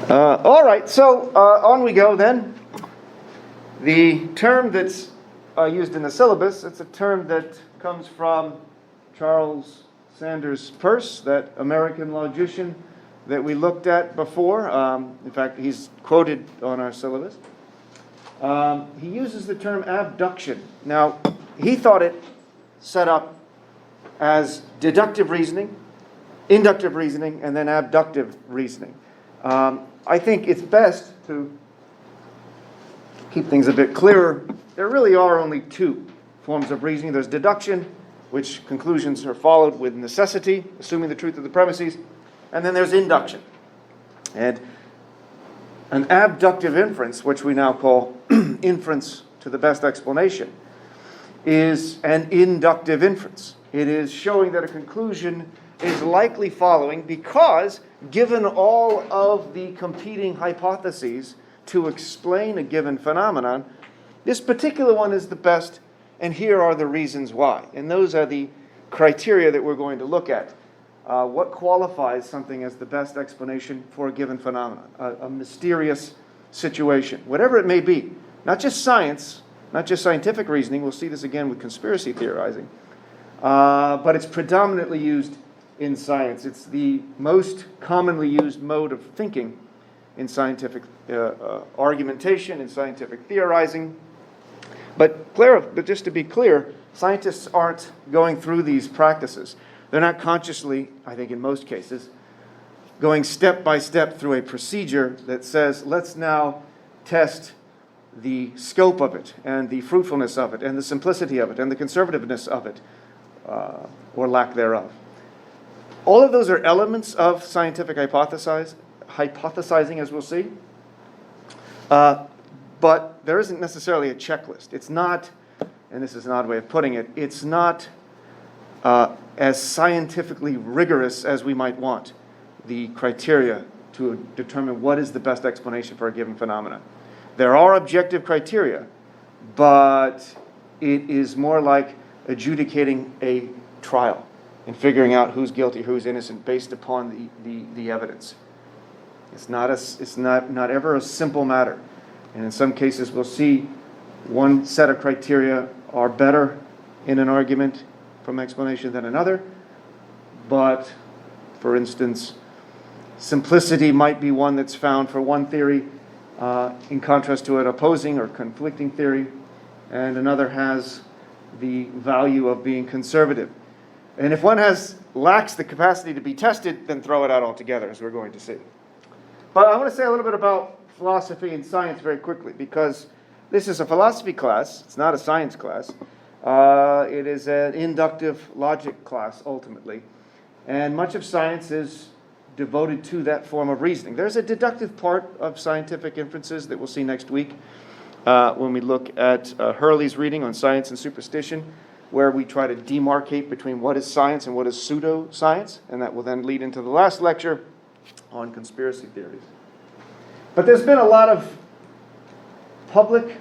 All right, so on we go then. The term that's used in the syllabus, it's a term that comes from Charles Sanders Peirce, that American logician that we looked at before. In fact, he's quoted on our syllabus. He uses the term abduction. Now, he thought it set up as deductive reasoning, inductive reasoning, and then abductive reasoning. I think it's best to keep things a bit clearer. There really are only two forms of reasoning. There's deduction, which conclusions are followed with necessity, assuming the truth of the premises, and then there's induction. And an abductive inference, which we now call inference to the best explanation, is an inductive inference. It is showing that a conclusion is likely following because, given all of the competing hypotheses to explain a given phenomenon, this particular one is the best, and here are the reasons why. And those are the criteria that we're going to look at. What qualifies something as the best explanation for a given phenomenon, a mysterious situation, whatever it may be. Not just science, not just scientific reasoning. We'll see this again with conspiracy theorizing. But it's predominantly used in science. It's the most commonly used mode of thinking in scientific argumentation, in scientific theorizing. But just to be clear, scientists aren't going through these practices. They're not consciously, I think in most cases, going step by step through a procedure that says, let's now test the scope of it, and the fruitfulness of it, and the simplicity of it, and the conservativeness of it, or lack thereof. All of those are elements of scientific hypothesizing, as we'll see. But there isn't necessarily a checklist. It's not, and this is an odd way of putting it, it's not as scientifically rigorous as we might want, the criteria to determine what is the best explanation for a given phenomenon. There are objective criteria, but it is more like adjudicating a trial and figuring out who's guilty, who's innocent, based upon the evidence. It's not ever a simple matter. And in some cases, we'll see one set of criteria are better in an argument from explanation than another. But, for instance, simplicity might be one that's found for one theory in contrast to an opposing or conflicting theory, and another has the value of being conservative. And if one lacks the capacity to be tested, then throw it out altogether, as we're going to see. But I want to say a little bit about philosophy and science very quickly, because this is a philosophy class. It's not a science class. It is an inductive logic class, ultimately. And much of science is devoted to that form of reasoning. There's a deductive part of scientific inferences that we'll see next week when we look at Hurley's reading on science and superstition, where we try to demarcate between what is science and what is pseudoscience, and that will then lead into the last lecture on conspiracy theories. But there's been a lot of public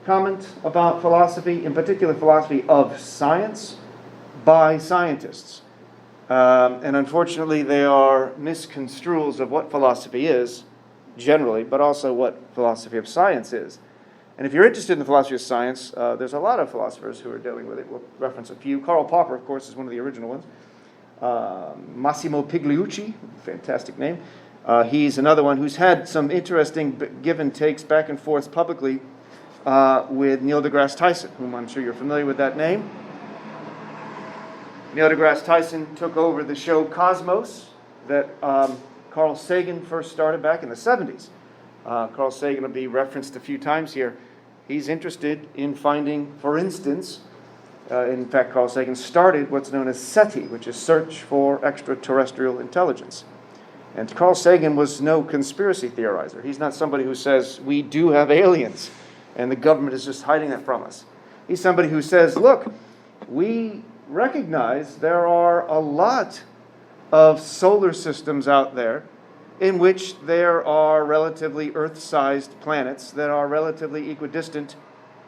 comment about philosophy, in particular philosophy of science, by scientists. And unfortunately, they are misconstruals of what philosophy is, generally, but also what philosophy of science is. And if you're interested in the philosophy of science, there's a lot of philosophers who are dealing with it. We'll reference a few. Karl Popper, of course, is one of the original ones. Massimo Pigliucci, fantastic name. He's another one who's had some interesting give and takes back and forth publicly with Neil deGrasse Tyson, whom I'm sure you're familiar with that name. Neil deGrasse Tyson took over the show Cosmos that Carl Sagan first started back in the 70s. Carl Sagan will be referenced a few times here. He's interested in finding, for instance, in fact, Carl Sagan started what's known as SETI, which is Search for Extraterrestrial Intelligence. And Carl Sagan was no conspiracy theorizer. He's not somebody who says, we do have aliens, and the government is just hiding that from us. He's somebody who says, look, we recognize there are a lot of solar systems out there in which there are relatively Earth-sized planets that are relatively equidistant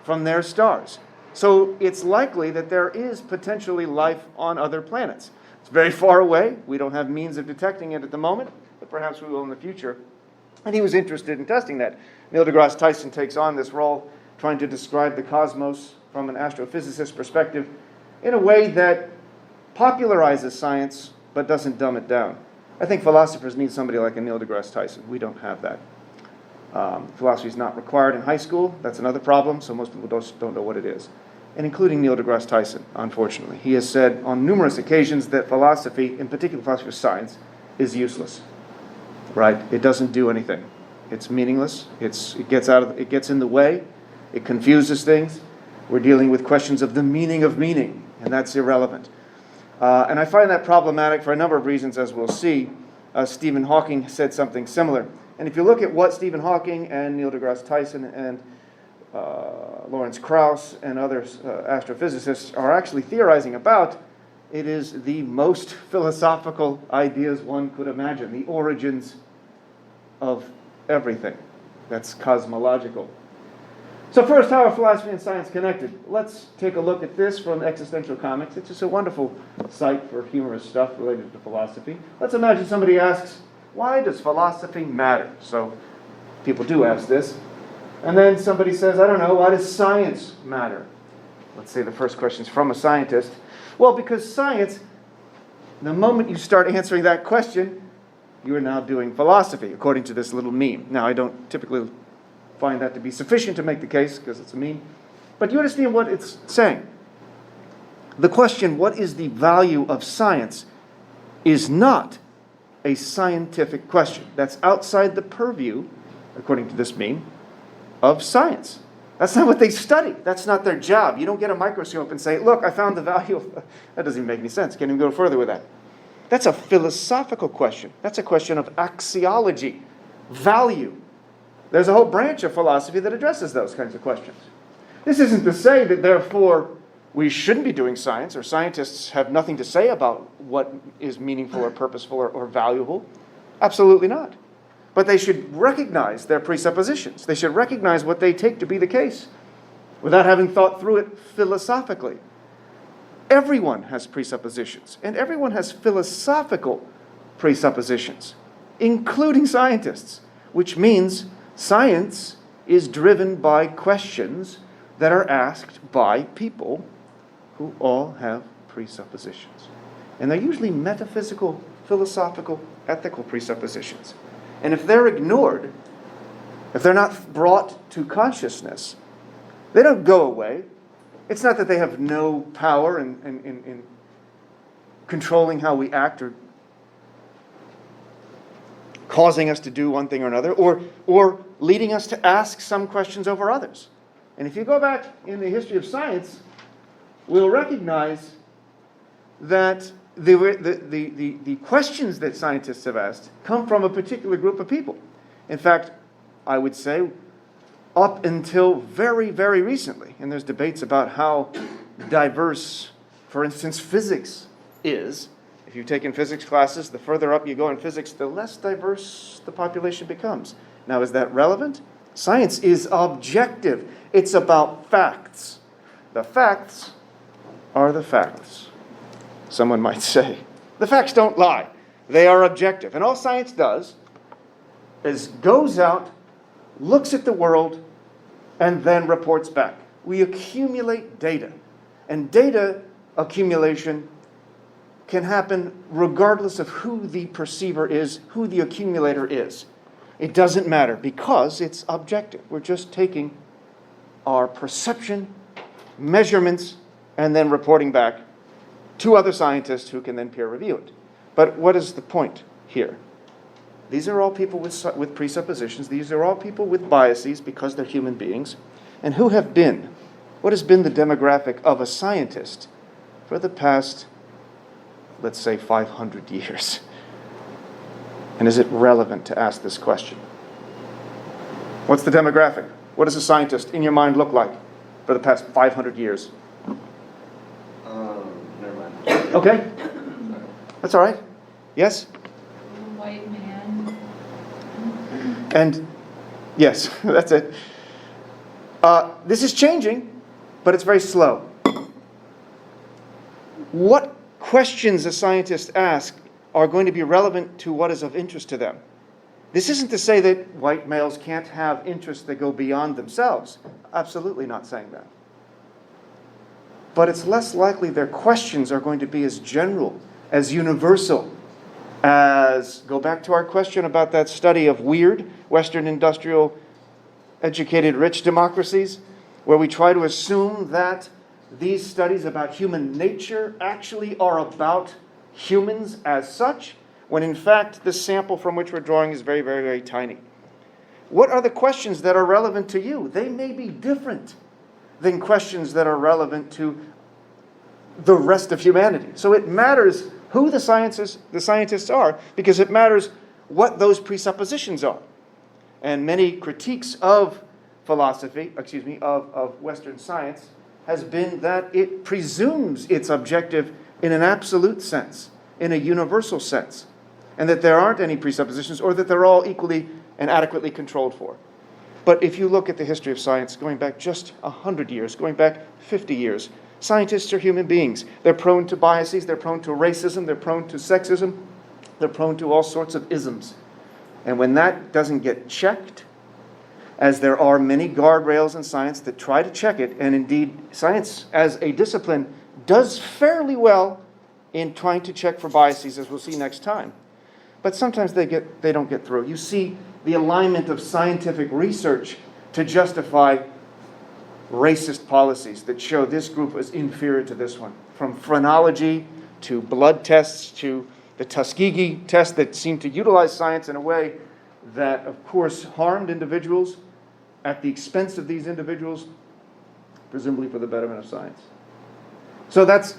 from their stars. So it's likely that there is potentially life on other planets. It's very far away. We don't have means of detecting it at the moment, but perhaps we will in the future. And he was interested in testing that. Neil deGrasse Tyson takes on this role, trying to describe the cosmos from an astrophysicist perspective in a way that popularizes science but doesn't dumb it down. I think philosophers need somebody like a Neil deGrasse Tyson. We don't have that. Philosophy is not required in high school. That's another problem, so most people don't know what it is. And including Neil deGrasse Tyson, unfortunately. He has said on numerous occasions that philosophy, in particular philosophy of science, is useless. Right? It doesn't do anything. It's meaningless. It gets in the way. It confuses things. We're dealing with questions of the meaning of meaning, and that's irrelevant. And I find that problematic for a number of reasons, as we'll see. Stephen Hawking said something similar. And if you look at what Stephen Hawking and Neil deGrasse Tyson and Lawrence Krauss and other astrophysicists are actually theorizing about, it is the most philosophical ideas one could imagine, the origins of everything that's cosmological. So first, how are philosophy and science connected? Let's take a look at this from Existential Comics. It's just a wonderful site for humorous stuff related to philosophy. Let's imagine somebody asks, why does philosophy matter? So people do ask this. And then somebody says, I don't know, why does science matter? Let's say the first question is from a scientist. Well, because science, the moment you start answering that question, you are now doing philosophy, according to this little meme. Now, I don't typically find that to be sufficient to make the case, because it's a meme. But you understand what it's saying. The question, what is the value of science, is not a scientific question. That's outside the purview, according to this meme, of science. That's not what they study. That's not their job. You don't get a microscope and say, look, I found the value of... That doesn't even make any sense. Can't even go further with that. That's a philosophical question. That's a question of axiology, value. There's a whole branch of philosophy that addresses those kinds of questions. This isn't to say that, therefore, we shouldn't be doing science, or scientists have nothing to say about what is meaningful or purposeful or valuable. Absolutely not. But they should recognize their presuppositions. They should recognize what they take to be the case without having thought through it philosophically. Everyone has presuppositions, and everyone has philosophical presuppositions, including scientists, which means science is driven by questions that are asked by people who all have presuppositions. And they're usually metaphysical, philosophical, ethical presuppositions. And if they're ignored, if they're not brought to consciousness, they don't go away. It's not that they have no power in controlling how we act or causing us to do one thing or another, or leading us to ask some questions over others. And if you go back in the history of science, we'll recognize that the questions that scientists have asked come from a particular group of people. In fact, I would say up until very, very recently, and there's debates about how diverse, for instance, physics is. If you've taken physics classes, the further up you go in physics, the less diverse the population becomes. Now, is that relevant? Science is objective. It's about facts. The facts are the facts, someone might say. The facts don't lie. They are objective. And all science does is goes out, looks at the world, and then reports back. We accumulate data. And data accumulation can happen regardless of who the perceiver is, who the accumulator is. It doesn't matter because it's objective. We're just taking our perception, measurements, and then reporting back to other scientists who can then peer review it. But what is the point here? These are all people with presuppositions. These are all people with biases because they're human beings. And who have been? What has been the demographic of a scientist for the past, let's say, 500 years? And is it relevant to ask this question? What's the demographic? What does a scientist, in your mind, look like for the past 500 years? Never mind. Okay. That's all right. Yes? White man. And yes, that's it. This is changing, but it's very slow. What questions a scientist asks are going to be relevant to what is of interest to them. This isn't to say that white males can't have interests that go beyond themselves. Absolutely not saying that. But it's less likely their questions are going to be as general, as universal, as, go back to our question about that study of weird Western industrial educated rich democracies, where we try to assume that these studies about human nature actually are about humans as such, when in fact the sample from which we're drawing is very, very, very tiny. What are the questions that are relevant to you? They may be different than questions that are relevant to the rest of humanity. So it matters who the scientists are, because it matters what those presuppositions are. And many critiques of of Western science has been that it presumes its objective in an absolute sense, in a universal sense, and that there aren't any presuppositions, or that they're all equally and adequately controlled for. But if you look at the history of science, going back just 100 years, going back 50 years, scientists are human beings. They're prone to biases, they're prone to racism, they're prone to sexism, they're prone to all sorts of isms. And when that doesn't get checked, as there are many guardrails in science that try to check it, and indeed science as a discipline does fairly well in trying to check for biases, as we'll see next time. But sometimes they don't get through. You see the alignment of scientific research to justify racist policies that show this group is inferior to this one. From phrenology to blood tests to the Tuskegee test that seemed to utilize science in a way that, of course, harmed individuals at the expense of these individuals, presumably for the betterment of science. So that's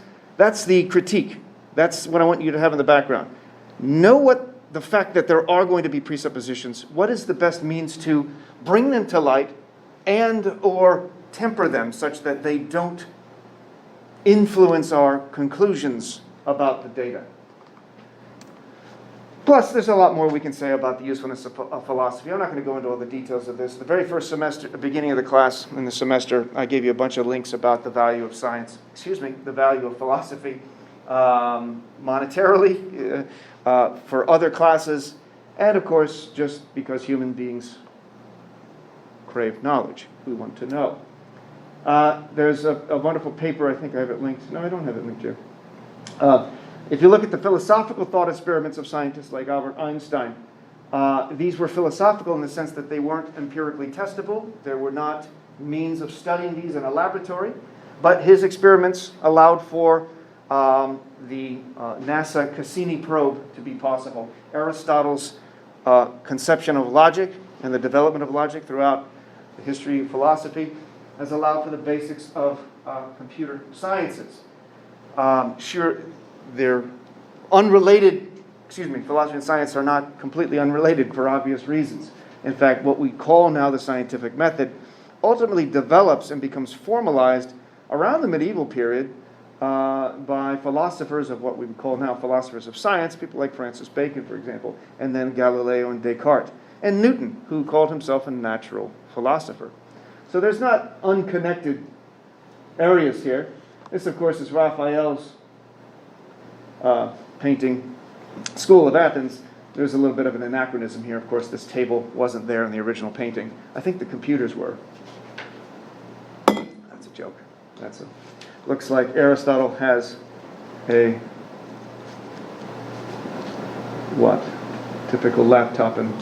the critique. That's what I want you to have in the background. Know what the fact that there are going to be presuppositions. What is the best means to bring them to light and or temper them such that they don't influence our conclusions about the data? Plus, there's a lot more we can say about the usefulness of philosophy. I'm not going to go into all the details of this. The very first semester, the beginning of the class in the semester, I gave you a bunch of links about the value of science, the value of philosophy monetarily for other classes, and of course, just because human beings crave knowledge. We want to know. There's a wonderful paper, I think I have it linked. No, I don't have it linked here. If you look at the philosophical thought experiments of scientists like Albert Einstein, these were philosophical in the sense that they weren't empirically testable. There were not means of studying these in a laboratory. But his experiments allowed for the NASA Cassini probe to be possible. Aristotle's conception of logic and the development of logic throughout the history of philosophy has allowed for the basics of computer sciences. Sure, they're unrelated, philosophy and science are not completely unrelated for obvious reasons. In fact, what we call now the scientific method ultimately develops and becomes formalized around the medieval period by philosophers of what we would call now philosophers of science, people like Francis Bacon, for example, and then Galileo and Descartes, and Newton, who called himself a natural philosopher. So there's not unconnected areas here. This, of course, is Raphael's painting, School of Athens. There's a little bit of an anachronism here. Of course, this table wasn't there in the original painting. I think the computers were. That's a joke. Looks like Aristotle has a typical laptop, and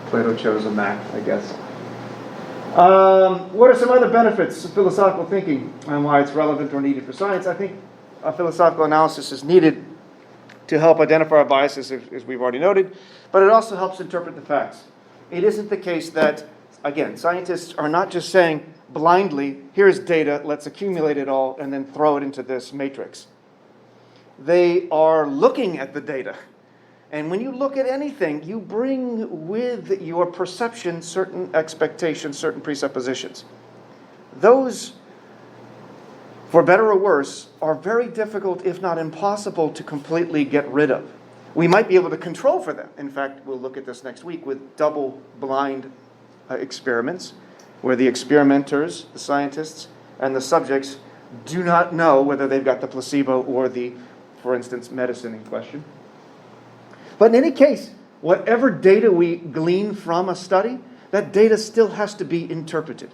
Plato chose a Mac, I guess. What are some other benefits of philosophical thinking and why it's relevant or needed for science? I think a philosophical analysis is needed to help identify our biases, as we've already noted, but it also helps interpret the facts. It isn't the case that, again, scientists are not just saying blindly, here's data, let's accumulate it all and then throw it into this matrix. They are looking at the data. And when you look at anything, you bring with your perception certain expectations, certain presuppositions. Those, for better or worse, are very difficult, if not impossible, to completely get rid of. We might be able to control for them. In fact, we'll look at this next week with double-blind experiments, where the experimenters, the scientists, and the subjects do not know whether they've got the placebo or the, for instance, medicine in question. But in any case, Whatever data we glean from a study, that data still has to be interpreted.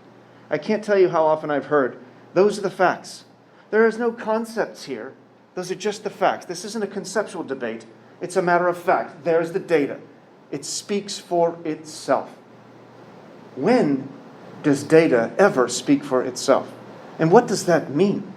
I can't tell you how often I've heard, those are the facts. There is no concepts here. Those are just the facts. This isn't a conceptual debate. It's a matter of fact. There's the data. It speaks for itself. When does data ever speak for itself? And what does that mean?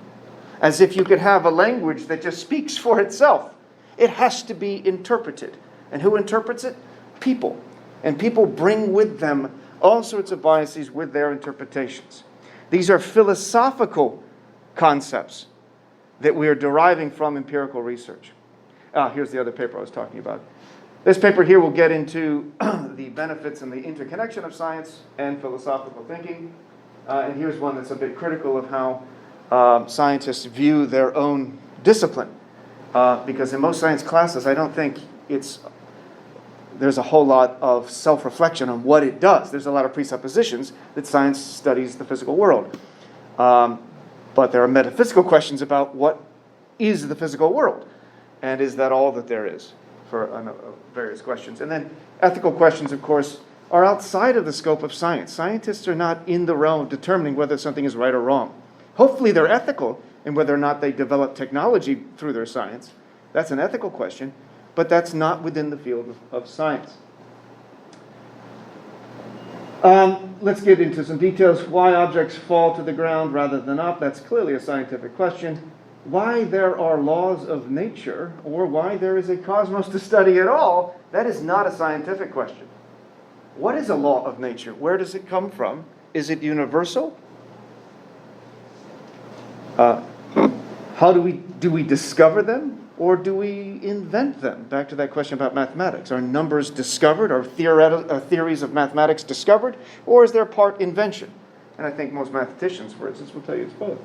As if you could have a language that just speaks for itself. It has to be interpreted. And who interprets it? People. And people bring with them all sorts of biases with their interpretations. These are philosophical concepts that we are deriving from empirical research. Here's the other paper I was talking about. This paper here will get into the benefits and the interconnection of science and philosophical thinking. And here's one that's a bit critical of how scientists view their own discipline. Because in most science classes, I don't think there's a whole lot of self-reflection on what it does. There's a lot of presuppositions that science studies the physical world. But there are metaphysical questions about what is the physical world, and is that all that there is, for various questions. And then ethical questions, of course, are outside of the scope of science. Scientists are not in the realm of determining whether something is right or wrong. Hopefully they're ethical in whether or not they develop technology through their science. That's an ethical question, but that's not within the field of science. Let's get into some details. Why objects fall to the ground rather than up, that's clearly a scientific question. Why there are laws of nature, or why there is a cosmos to study at all, that is not a scientific question. What is a law of nature? Where does it come from? Is it universal? How do we discover them, or do we invent them? Back to that question about mathematics. Are numbers discovered? Are theories of mathematics discovered? Or is there part invention? And I think most mathematicians, for instance, will tell you it's both.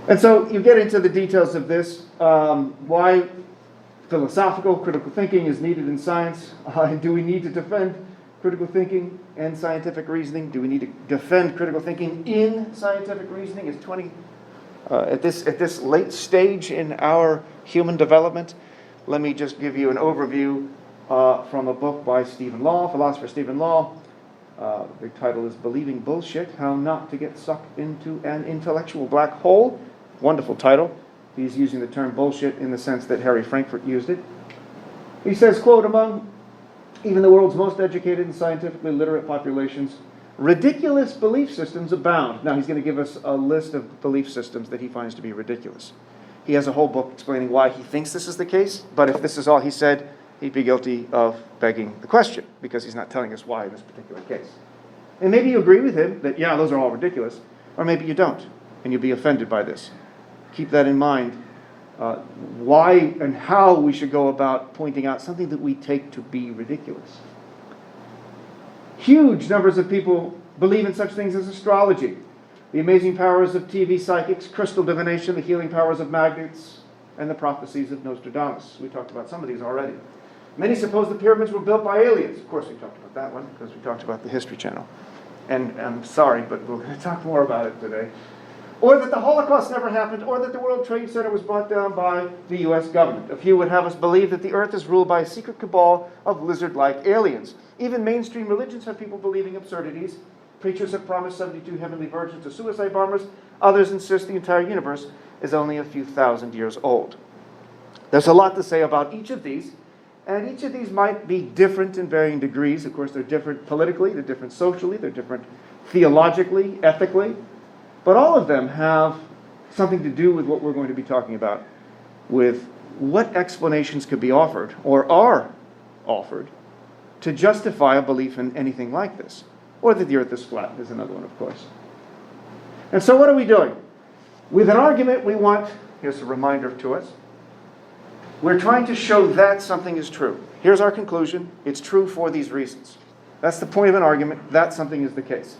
And so you get into the details of this. Why philosophical, critical thinking is needed in science. Do we need to defend critical thinking and scientific reasoning? Do we need to defend critical thinking in scientific reasoning? At this late stage in our human development, let me just give you an overview from a book by philosopher Stephen Law. The title is Believing Bullshit, How Not to Get Sucked into an Intellectual Black Hole. Wonderful title. He's using the term bullshit in the sense that Harry Frankfurt used it. He says, quote, among even the world's most educated and scientifically literate populations, ridiculous belief systems abound. Now, he's going to give us a list of belief systems that he finds to be ridiculous. He has a whole book explaining why he thinks this is the case, but if this is all he said, he'd be guilty of begging the question, because he's not telling us why in this particular case. And maybe you agree with him that, yeah, those are all ridiculous, or maybe you don't, and you'll be offended by this. Keep that in mind, why and how we should go about pointing out something that we take to be ridiculous. Huge numbers of people believe in such things as astrology, the amazing powers of TV psychics, crystal divination, the healing powers of magnets, and the prophecies of Nostradamus. We talked about some of these already. Many suppose the pyramids were built by aliens. Of course, we talked about that one because we talked about the History Channel. And I'm sorry, but we're going to talk more about it today. Or that the Holocaust never happened, or that the World Trade Center was brought down by the U.S. government. A few would have us believe that the earth is ruled by a secret cabal of lizard-like aliens. Even mainstream religions have people believing absurdities. Preachers have promised 72 heavenly virgins to suicide bombers. Others insist the entire universe is only a few thousand years old. There's a lot to say about each of these, and each of these might be different in varying degrees. Of course, they're different politically, they're different socially, they're different theologically, ethically. But all of them have something to do with what we're going to be talking about, with what explanations could be offered, or are offered, to justify a belief in anything like this. Or that the earth is flat is another one, of course. And so what are we doing? With an argument we want, here's a reminder to us, we're trying to show that something is true. Here's our conclusion. It's true for these reasons. That's the point of an argument, that something is the case.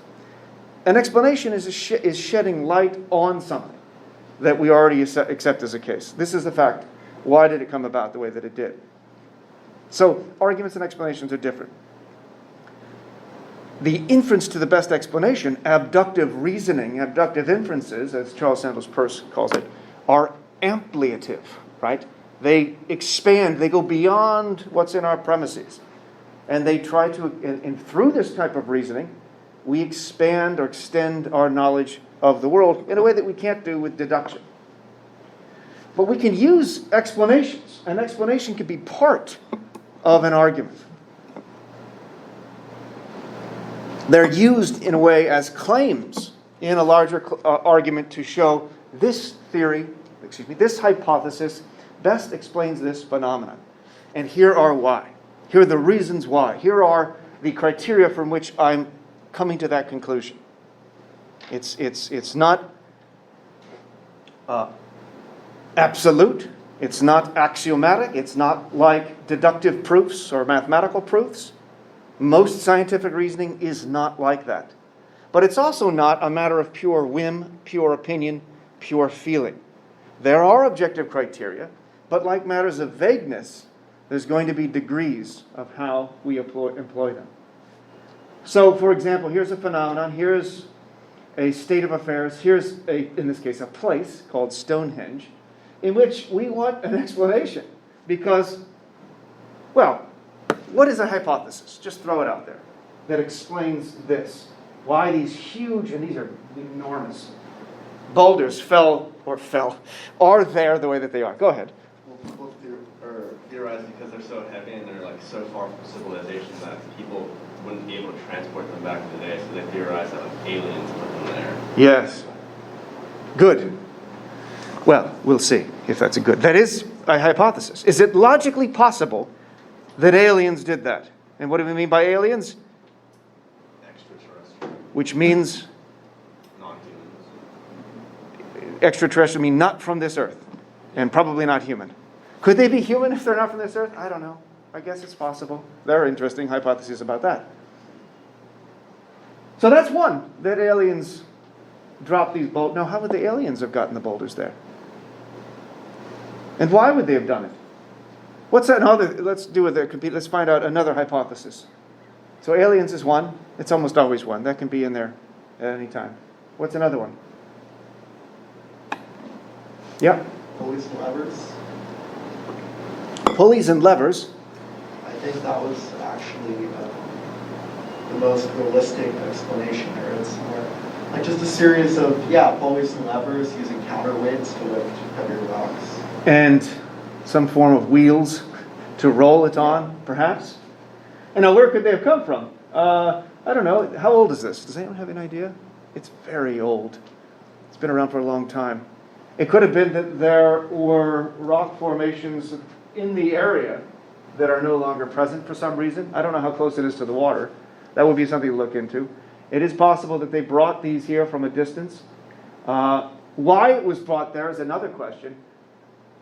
An explanation is shedding light on something that we already accept as a case. This is the fact. Why did it come about the way that it did? So, arguments and explanations are different. The inference to the best explanation, abductive reasoning, abductive inferences, as Charles Sanders Peirce calls it, are ampliative, right? They expand, they go beyond what's in our premises. And they try to, and through this type of reasoning, we expand or extend our knowledge of the world in a way that we can't do with deduction. But we can use explanations. An explanation can be part of an argument. They're used in a way as claims in a larger argument to show this this hypothesis best explains this phenomenon. And here are why. Here are the reasons why. Here are the criteria from which I'm coming to that conclusion. It's not absolute. It's not axiomatic. It's not like deductive proofs or mathematical proofs. Most scientific reasoning is not like that. But it's also not a matter of pure whim, pure opinion, pure feeling. There are objective criteria, but like matters of vagueness, there's going to be degrees of how we employ them. So, for example, here's a phenomenon. Here's a state of affairs. Here's, in this case, a place called Stonehenge, in which we want an explanation. Because, well, what is a hypothesis? Just throw it out there. That explains this. Why these huge, and these are enormous, boulders are there the way that they are. Go ahead. Well, people theorize because they're so heavy and they're like so far from civilization that people wouldn't be able to transport them back in the day. So they theorize that like aliens put them there. Yes. Good. Well, we'll see if that's a good. That is a hypothesis. Is it logically possible that aliens did that? And what do we mean by aliens? Extraterrestrial. Which means Non-humans. extraterrestrial, mean not from this earth, and probably not human. Could they be human if they're not from this earth? I don't know. I guess it's possible. There are interesting hypotheses about that. So that's one, that aliens dropped these boulders. Now, how would the aliens have gotten the boulders there? And why would they have done it? What's that? Let's do with it. Let's find out another hypothesis. So aliens is one. It's almost always one. That can be in there at any time. What's another one? Yeah. Pulleys and levers. Pulleys and levers. I think that was actually the most realistic explanation here. It's more like just a series of, pulleys and levers using counterweights to lift heavier rocks. And some form of wheels to roll it on, perhaps. And now where could they have come from? I don't know. How old is this? Does anyone have an idea? It's very old. It's been around for a long time. It could have been that there were rock formations in the area that are no longer present for some reason. I don't know how close it is to the water. That would be something to look into. It is possible that they brought these here from a distance. Why it was brought there is another question.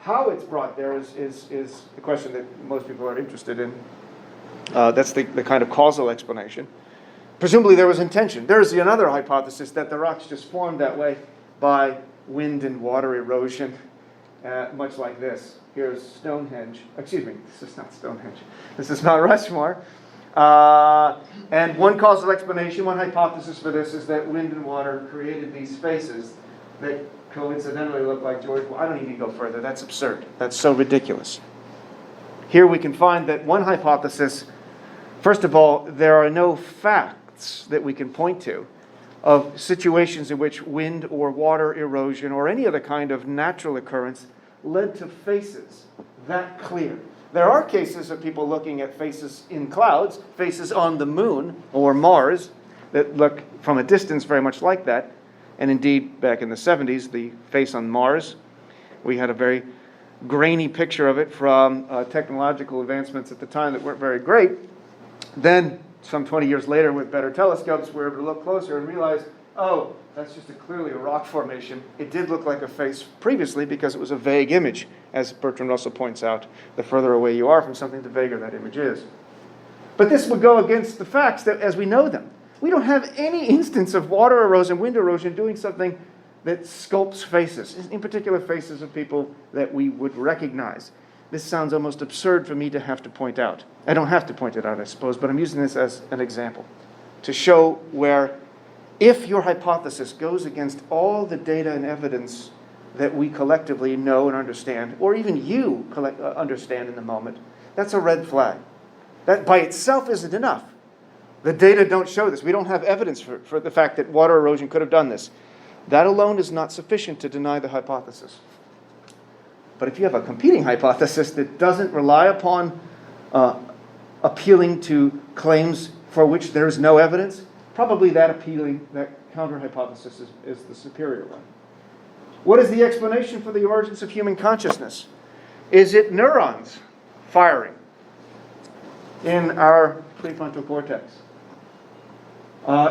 How it's brought there is the question that most people are interested in. That's the kind of causal explanation. Presumably there was intention. There's another hypothesis that the rocks just formed that way by wind and water erosion, much like this. Here's Stonehenge. Excuse me, this is not Stonehenge. This is Mount Rushmore. And one causal explanation, one hypothesis for this is that wind and water created these faces that coincidentally look like George. Well, I don't even go further. That's absurd. That's so ridiculous. Here we can find that one hypothesis, first of all, there are no facts that we can point to of situations in which wind or water erosion or any other kind of natural occurrence led to faces that clear. There are cases of people looking at faces in clouds, faces on the moon or Mars, that look from a distance very much like that. And indeed, back in the 70s, the face on Mars, we had a very grainy picture of it from technological advancements at the time that weren't very great. Then, some 20 years later, with better telescopes, we were able to look closer and realize, oh, that's just clearly a rock formation. It did look like a face previously because it was a vague image. As Bertrand Russell points out, the further away you are from something, the vaguer that image is. But this would go against the facts that, as we know them. We don't have any instance of water erosion, wind erosion, doing something that sculpts faces, in particular faces of people that we would recognize. This sounds almost absurd for me to have to point out. I don't have to point it out, I suppose, but I'm using this as an example to show where if your hypothesis goes against all the data and evidence that we collectively know and understand, or even you understand in the moment, that's a red flag. That by itself isn't enough. The data don't show this. We don't have evidence for the fact that water erosion could have done this. That alone is not sufficient to deny the hypothesis. But if you have a competing hypothesis that doesn't rely upon appealing to claims for which there's no evidence, probably that counter-hypothesis is the superior one. What is the explanation for the emergence of human consciousness? Is it neurons firing in our prefrontal cortex?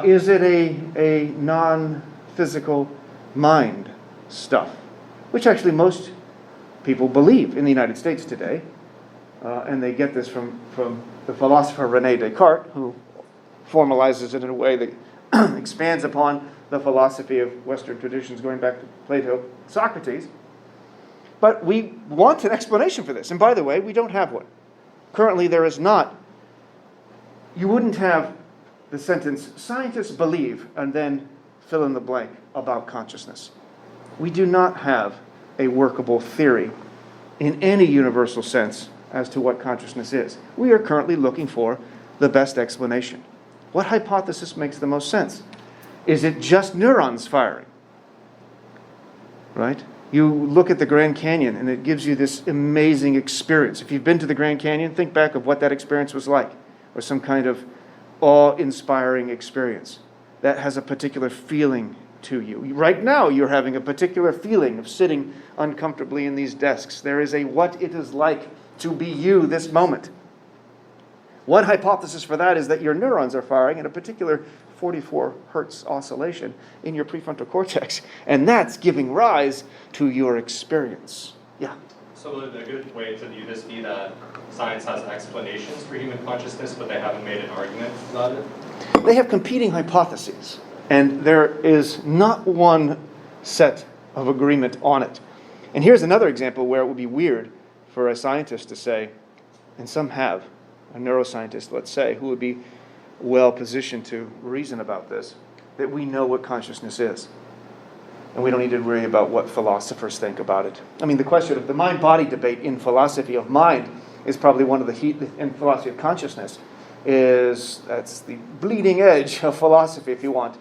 Is it a non-physical mind stuff? Which actually most people believe in the United States today. And they get this from the philosopher René Descartes, who formalizes it in a way that expands upon the philosophy of Western traditions going back to Plato, Socrates. But we want an explanation for this. And by the way, we don't have one. Currently, there is not. You wouldn't have the sentence, scientists believe, and then fill in the blank about consciousness. We do not have a workable theory in any universal sense as to what consciousness is. We are currently looking for the best explanation. What hypothesis makes the most sense? Is it just neurons firing? Right? You look at the Grand Canyon and it gives you this amazing experience. If you've been to the Grand Canyon, think back of what that experience was like, or some kind of awe-inspiring experience that has a particular feeling to you. Right now, you're having a particular feeling of sitting uncomfortably in these desks. There is a what it is like to be you this moment. One hypothesis for that is that your neurons are firing at a particular 44 hertz oscillation in your prefrontal cortex, and that's giving rise to your experience. Yeah? So would a good way to view this be that science has explanations for human consciousness, but they haven't made an argument about it? They have competing hypotheses, and there is not one set of agreement on it. And here's another example where it would be weird for a scientist to say, and some have, a neuroscientist, let's say, who would be well positioned to reason about this, that we know what consciousness is. And we don't need to worry about what philosophers think about it. I mean, the question of the mind-body debate in philosophy of mind is probably one of the heat in philosophy of consciousness. That's the bleeding edge of philosophy, if you want.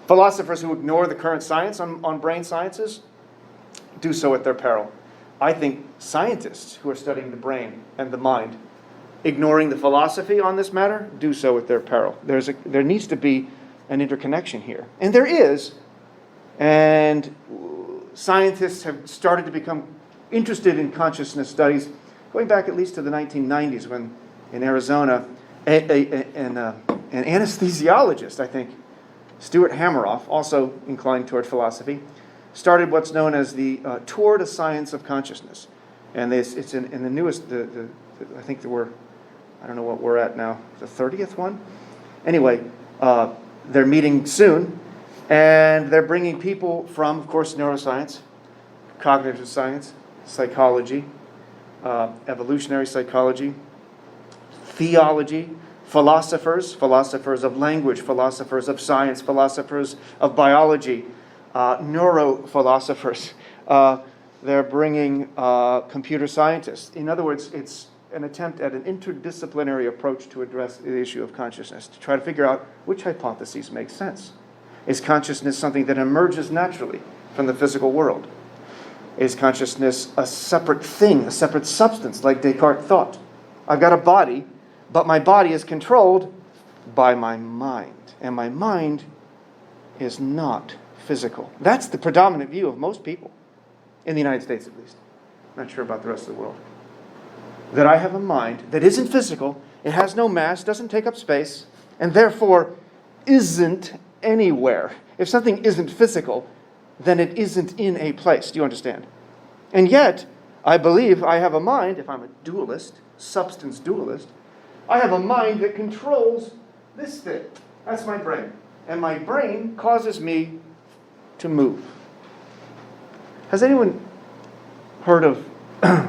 Philosophers who ignore the current science on brain sciences do so at their peril. I think scientists who are studying the brain and the mind, ignoring the philosophy on this matter, do so at their peril. There needs to be an interconnection here. And there is. And scientists have started to become interested in consciousness studies going back at least to the 1990s when in Arizona, an anesthesiologist, I think, Stuart Hameroff, also inclined toward philosophy, started what's known as the Tour de Science of Consciousness. And it's in the newest, I think there were, I don't know what we're at now, the 30th one? Anyway, they're meeting soon, and they're bringing people from, of course, neuroscience, cognitive science, psychology, evolutionary psychology, theology, philosophers of language, philosophers of science, philosophers of biology, neurophilosophers. They're bringing computer scientists. In other words, it's an attempt at an interdisciplinary approach to address the issue of consciousness, to try to figure out which hypotheses make sense. Is consciousness something that emerges naturally from the physical world? Is consciousness a separate thing, a separate substance, like Descartes thought? I've got a body, but my body is controlled by my mind, and my mind is not physical. That's the predominant view of most people, in the United States at least. I'm not sure about the rest of the world. That I have a mind that isn't physical, it has no mass, doesn't take up space, and therefore isn't anywhere. If something isn't physical, then it isn't in a place. Do you understand? And yet, I believe I have a mind, if I'm a dualist, substance dualist, I have a mind that controls this thing. That's my brain. And my brain causes me to move. Has anyone heard of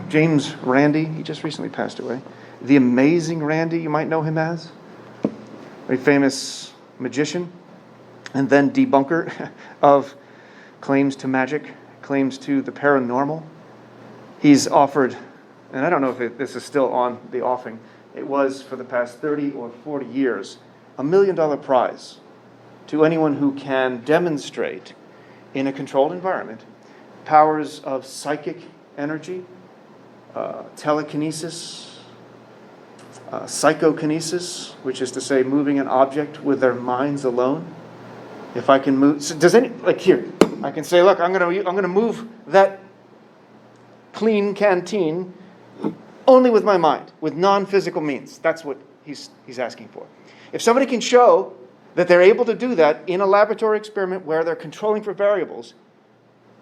James Randi? He just recently passed away. The Amazing Randi, you might know him as. Very famous magician and then debunker of claims to magic, claims to the paranormal. He's offered, and I don't know if this is still on the offing, it was for the past 30 or 40 years, $1 million prize to anyone who can demonstrate in a controlled environment powers of psychic energy, telekinesis, psychokinesis, which is to say moving an object with their minds alone. If I can move, so does any, like here, I can say, look, I'm going to move that clean canteen only with my mind, with non-physical means. That's what he's asking for. If somebody can show that they're able to do that in a laboratory experiment where they're controlling for variables,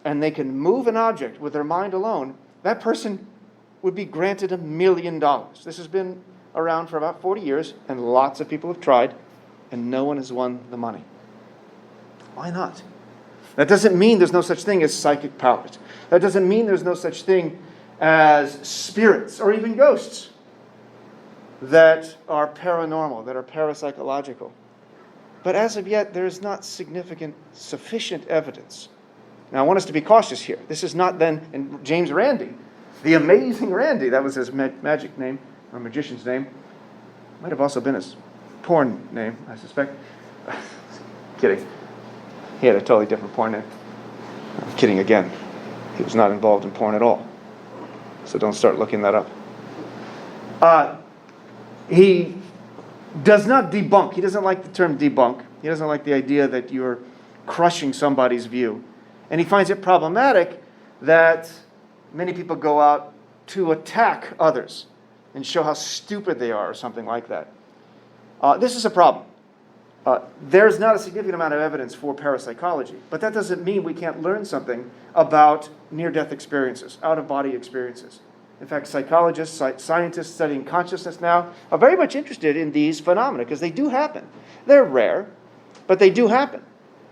and they can move an object with their mind alone, that person would be granted $1 million. This has been around for about 40 years, and lots of people have tried, and no one has won the money. Why not? That doesn't mean there's no such thing as psychic powers. That doesn't mean there's no such thing as spirits or even ghosts that are paranormal, that are parapsychological. But as of yet, there is not sufficient evidence. Now, I want us to be cautious here. This is not then, and James Randi, the amazing Randi, that was his magic name, or magician's name. Might have also been his porn name, I suspect. Kidding. He had a totally different porn name. I'm kidding again. He was not involved in porn at all. So don't start looking that up. He does not debunk. He doesn't like the term debunk. He doesn't like the idea that you're crushing somebody's view. And he finds it problematic that many people go out to attack others and show how stupid they are or something like that. This is a problem. There's not a significant amount of evidence for parapsychology, but that doesn't mean we can't learn something about near-death experiences, out-of-body experiences. In fact, psychologists, scientists studying consciousness now are very much interested in these phenomena because they do happen. They're rare, but they do happen.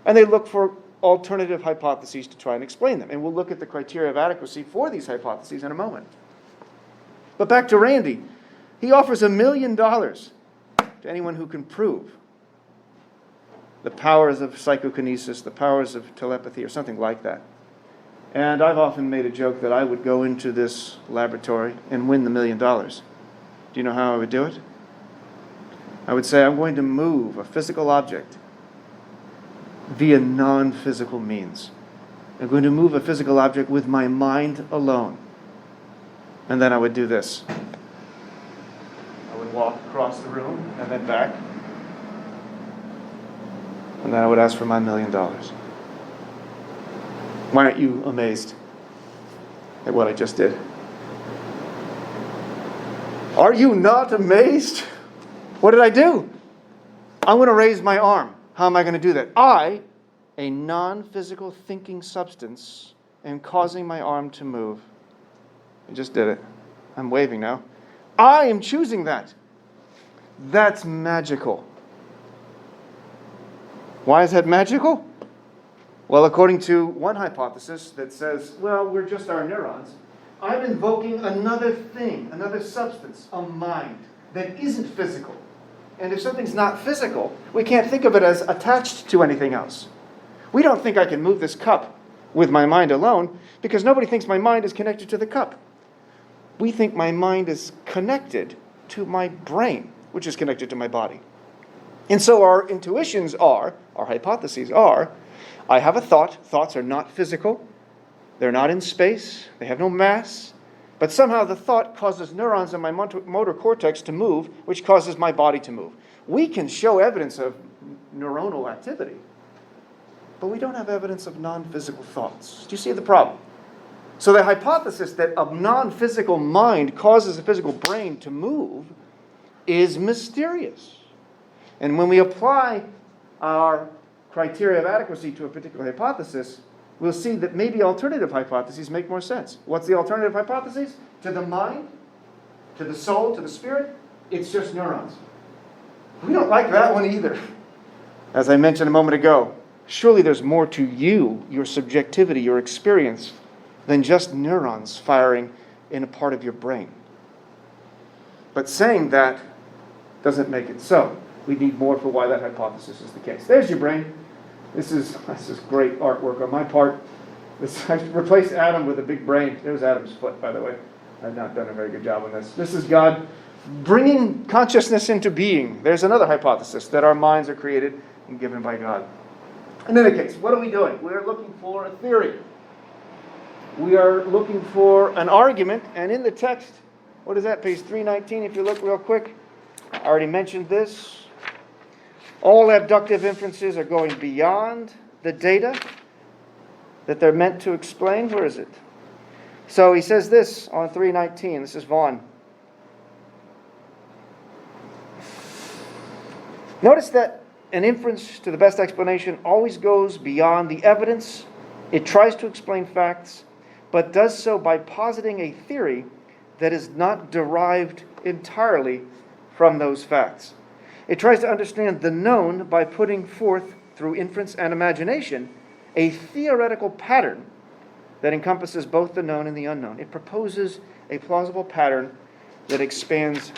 And they look for alternative hypotheses to try and explain them. And we'll look at the criteria of adequacy for these hypotheses in a moment. But back to Randi. He offers $1 million to anyone who can prove the powers of psychokinesis, the powers of telepathy, or something like that. And I've often made a joke that I would go into this laboratory and win the $1 million. Do you know how I would do it? I would say, I'm going to move a physical object via non-physical means. I'm going to move a physical object with my mind alone. And then I would do this. I would walk across the room and then back. And then I would ask for my $1 million. Why aren't you amazed at what I just did? Are you not amazed? What did I do? I'm going to raise my arm. How am I going to do that? I, a non-physical thinking substance, am causing my arm to move. I just did it. I'm waving now. I am choosing that. That's magical. Why is that magical? Well, according to one hypothesis that says, well, we're just our neurons, I'm invoking another thing, another substance, a mind, that isn't physical. And if something's not physical, we can't think of it as attached to anything else. We don't think I can move this cup with my mind alone because nobody thinks my mind is connected to the cup. We think my mind is connected to my brain, which is connected to my body. And so our intuitions are, our hypotheses are, I have a thought. Thoughts are not physical. They're not in space. They have no mass. But somehow the thought causes neurons in my motor cortex to move, which causes my body to move. We can show evidence of neuronal activity, but we don't have evidence of non-physical thoughts. Do you see the problem? So the hypothesis that a non-physical mind causes a physical brain to move is mysterious. And when we apply our criteria of adequacy to a particular hypothesis, we'll see that maybe alternative hypotheses make more sense. What's the alternative hypothesis? To the mind, to the soul, to the spirit, it's just neurons. We don't like that one either. As I mentioned a moment ago, surely there's more to you, your subjectivity, your experience, than just neurons firing in a part of your brain. But saying that doesn't make it so. We need more for why that hypothesis is the case. There's your brain. This is great artwork on my part. I replaced Adam with a big brain. There's Adam's foot, by the way. I've not done a very good job on this. This is God bringing consciousness into being. There's another hypothesis, that our minds are created and given by God. In any case, what are we doing? We're looking for a theory. We are looking for an argument, and in the text, what is that, page 319, if you look real quick? I already mentioned this. All abductive inferences are going beyond the data that they're meant to explain. Where is it? So he says this on 319. This is Vaughan. Notice that an inference, to the best explanation, always goes beyond the evidence. It tries to explain facts, but does so by positing a theory that is not derived entirely from those facts. It tries to understand the known by putting forth, through inference and imagination, a theoretical pattern that encompasses both the known and the unknown. It proposes a plausible pattern that expands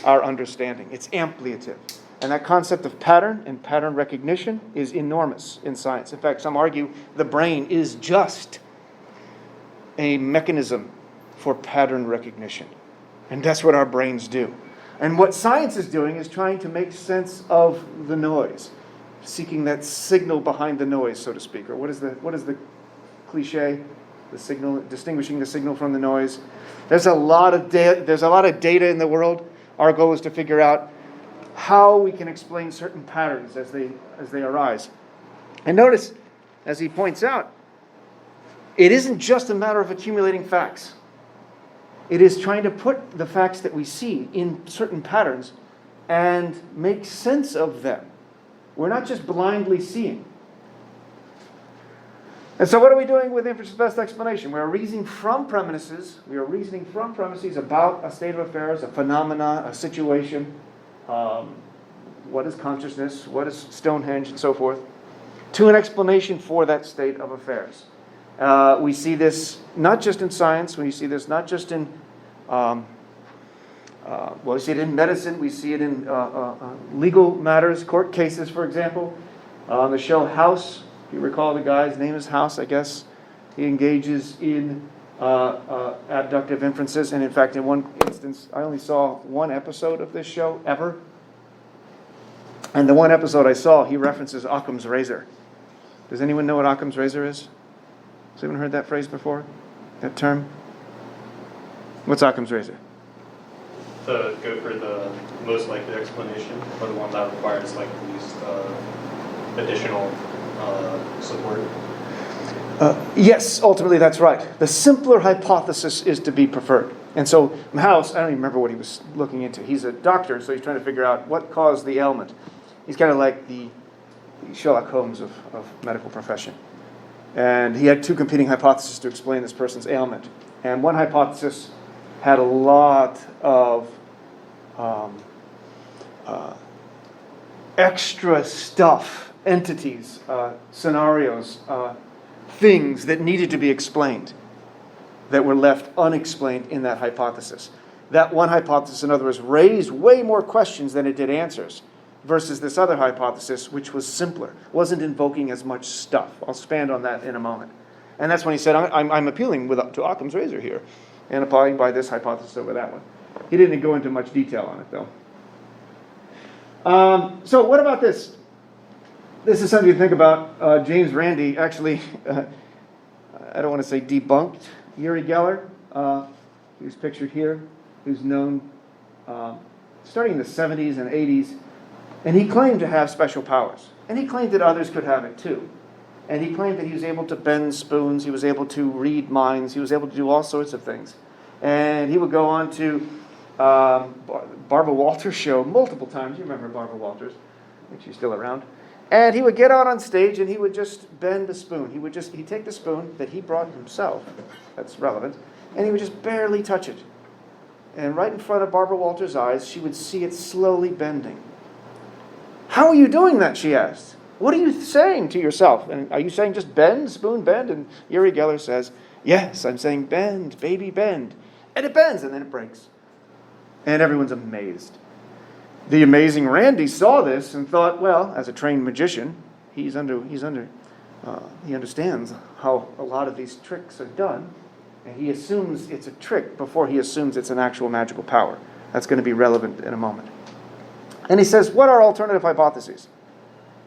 our understanding. It's ampliative. And that concept of pattern and pattern recognition is enormous in science. In fact, some argue the brain is just a mechanism for pattern recognition. And that's what our brains do. And what science is doing is trying to make sense of the noise, seeking that signal behind the noise, so to speak. Or what is the cliche? The signal, distinguishing the signal from the noise. There's a lot of data in the world. Our goal is to figure out how we can explain certain patterns as they arise. And notice, as he points out, it isn't just a matter of accumulating facts. It is trying to put the facts that we see in certain patterns and make sense of them. We're not just blindly seeing. And so what are we doing with inference best explanation? We are reasoning from premises. We are reasoning from premises about a state of affairs, a phenomena, a situation. What is consciousness? What is Stonehenge, and so forth, to an explanation for that state of affairs. We see this not just in science. We see this not just in we see it in medicine. We see it in legal matters, court cases, for example. On the show House, if you recall, the guy's name is House, I guess. He engages in abductive inferences, and in fact, in one instance, I only saw one episode of this show ever. And the one episode I saw, he references Occam's razor. Does anyone know what Occam's razor is? Has anyone heard that phrase before? That term? What's Occam's razor? To go for the most likely explanation, or the one that requires like the least additional support. Yes, ultimately that's right. The simpler hypothesis is to be preferred. And so House, I don't even remember what he was looking into. He's a doctor, so he's trying to figure out what caused the ailment. He's kind of like the Sherlock Holmes of medical profession. And he had two competing hypotheses to explain this person's ailment. And one hypothesis had a lot of extra stuff, entities, scenarios, things that needed to be explained that were left unexplained in that hypothesis. That one hypothesis, in other words, raised way more questions than it did answers, versus this other hypothesis, which was simpler, wasn't invoking as much stuff. I'll expand on that in a moment. And that's when he said, I'm appealing to Occam's razor here, and applying by this hypothesis over that one. He didn't go into much detail on it, though. So what about this? This is something to think about. James Randi actually, I don't want to say debunked Uri Geller, who's pictured here, who's known starting in the 70s and 80s. And he claimed to have special powers. And he claimed that others could have it too. And he claimed that he was able to bend spoons, he was able to read minds, he was able to do all sorts of things. And he would go on to Barbara Walters' show multiple times. You remember Barbara Walters? I think she's still around. And he would get out on stage and he would just bend the spoon. He'd take the spoon that he brought himself, that's relevant, and he would just barely touch it. And right in front of Barbara Walters' eyes, she would see it slowly bending. How are you doing that, she asked. What are you saying to yourself? And are you saying just bend, spoon bend? And Uri Geller says, yes, I'm saying bend, baby bend. And it bends, and then it breaks. And everyone's amazed. The amazing Randy saw this and thought, well, as a trained magician, he's under He understands how a lot of these tricks are done, and he assumes it's a trick before he assumes it's an actual magical power. That's going to be relevant in a moment. And he says, what are alternative hypotheses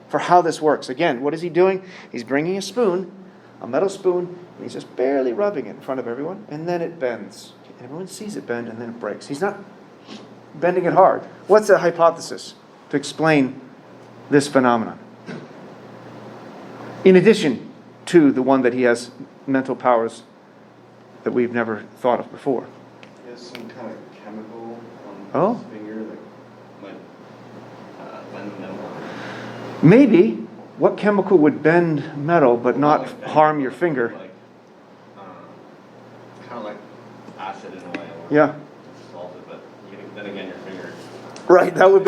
for how this works? Again, what is he doing? He's bringing a spoon, a metal spoon, and he's just barely rubbing it in front of everyone, and then it bends. And everyone sees it bend, and then it breaks. He's not bending it hard. What's a hypothesis to explain this phenomenon? In addition to the one that he has mental powers that we've never thought of before. There's some kind of chemical Oh. on his finger that might bend the metal. Maybe. What chemical would bend metal but not Like bend- harm your finger? Like, kind of like acid in a way. Or Yeah. salted, but then again, your finger. Right. That would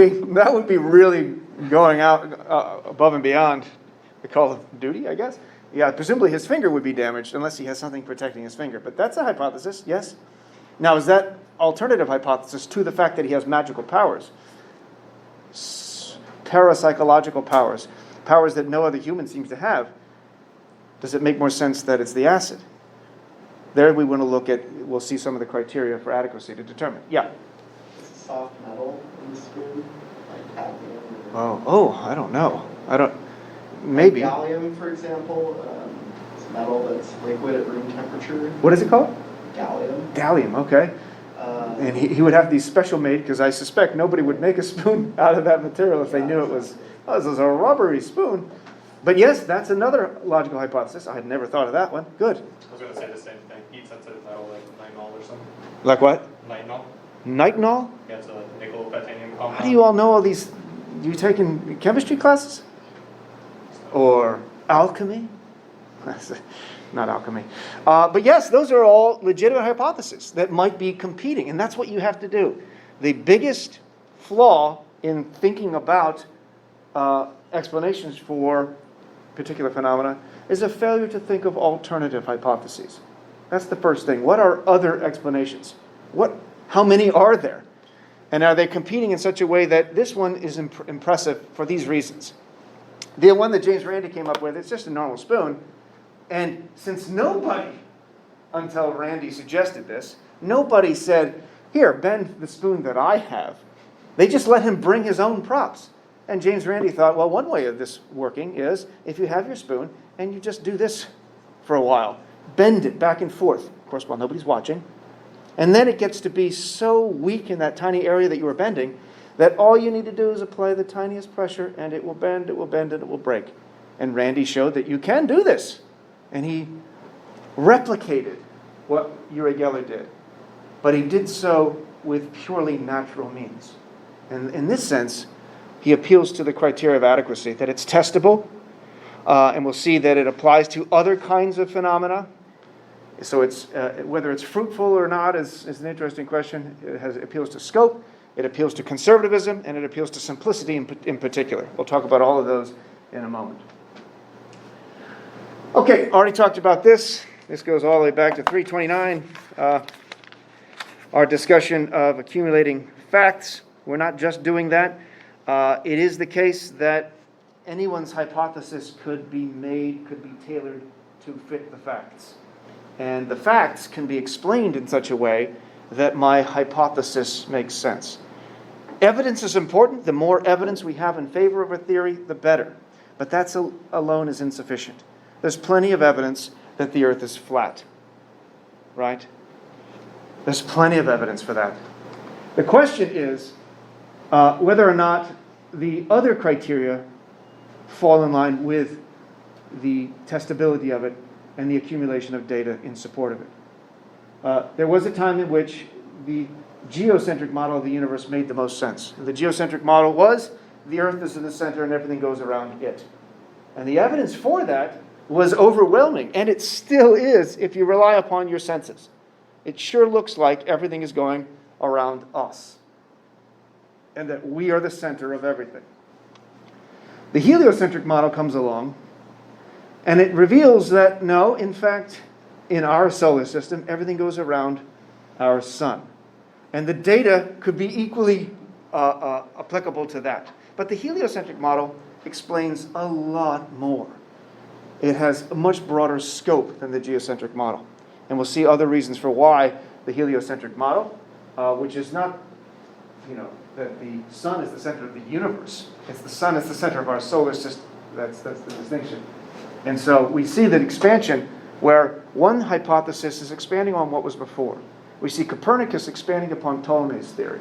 be really going out above and beyond the call of duty, I guess. Yeah. Presumably his finger would be damaged unless he has something protecting his finger. But that's a hypothesis. Yes. Now, is that alternative hypothesis to the fact that he has magical powers? Parapsychological powers. Powers that no other human seems to have. Does it make more sense that it's the acid? There we want to look at, we'll see some of the criteria for adequacy to determine. Yeah. It's a soft metal in the spoon, like cadmium. I don't know. Maybe. Gallium, for example, it's metal that's liquid at room temperature. What is it called? Gallium. Gallium, okay. And he would have these special made, because I suspect nobody would make a spoon out of that material if they knew it was, this is a rubbery spoon. But yes, that's another logical hypothesis. I had never thought of that one. Good. I was going to say the same thing. Heat sensitive metal like nitinol or something. Like what? Nitinol? Nitinol? Yeah, it's a nickel titanium compound. How do you all know all these? You taken chemistry classes? Or alchemy? Not alchemy. But yes, those are all legitimate hypotheses that might be competing. And that's what you have to do. The biggest flaw in thinking about explanations for particular phenomena is a failure to think of alternative hypotheses. That's the first thing. What are other explanations? How many are there? And are they competing in such a way that this one is impressive for these reasons? The one that James Randi came up with, it's just a normal spoon. And since nobody, until Randi suggested this, nobody said, here, bend the spoon that I have. They just let him bring his own props. And James Randi thought, well, one way of this working is if you have your spoon and you just do this for a while. Bend it back and forth, of course, while nobody's watching. And then it gets to be so weak in that tiny area that you were bending that all you need to do is apply the tiniest pressure and it will bend, and it will break. And Randi showed that you can do this. And he replicated what Uri Geller did. But he did so with purely natural means. And in this sense, he appeals to the criteria of adequacy, that it's testable, and we'll see that it applies to other kinds of phenomena. So it's whether it's fruitful or not is an interesting question. It appeals to scope, it appeals to conservatism, and it appeals to simplicity in particular. We'll talk about all of those in a moment. Okay, already talked about this. This goes all the way back to 329. Our discussion of accumulating facts. We're not just doing that. It is the case that anyone's hypothesis could be tailored to fit the facts. And the facts can be explained in such a way that my hypothesis makes sense. Evidence is important. The more evidence we have in favor of a theory, the better. But that alone is insufficient. There's plenty of evidence that the earth is flat. Right? There's plenty of evidence for that. The question is whether or not the other criteria fall in line with the testability of it and the accumulation of data in support of it. There was a time in which the geocentric model of the universe made the most sense. The geocentric model was the earth is in the center and everything goes around it. And the evidence for that was overwhelming, and it still is if you rely upon your senses. It sure looks like everything is going around us, and that we are the center of everything. The heliocentric model comes along, and it reveals that no, in fact, in our solar system, everything goes around our sun. And the data could be equally applicable to that. But the heliocentric model explains a lot more. It has a much broader scope than the geocentric model. And we'll see other reasons for why the heliocentric model, which is not, that the sun is the center of the universe. It's the sun is the center of our solar system. That's the distinction. And so we see that expansion where one hypothesis is expanding on what was before. We see Copernicus expanding upon Ptolemy's theory.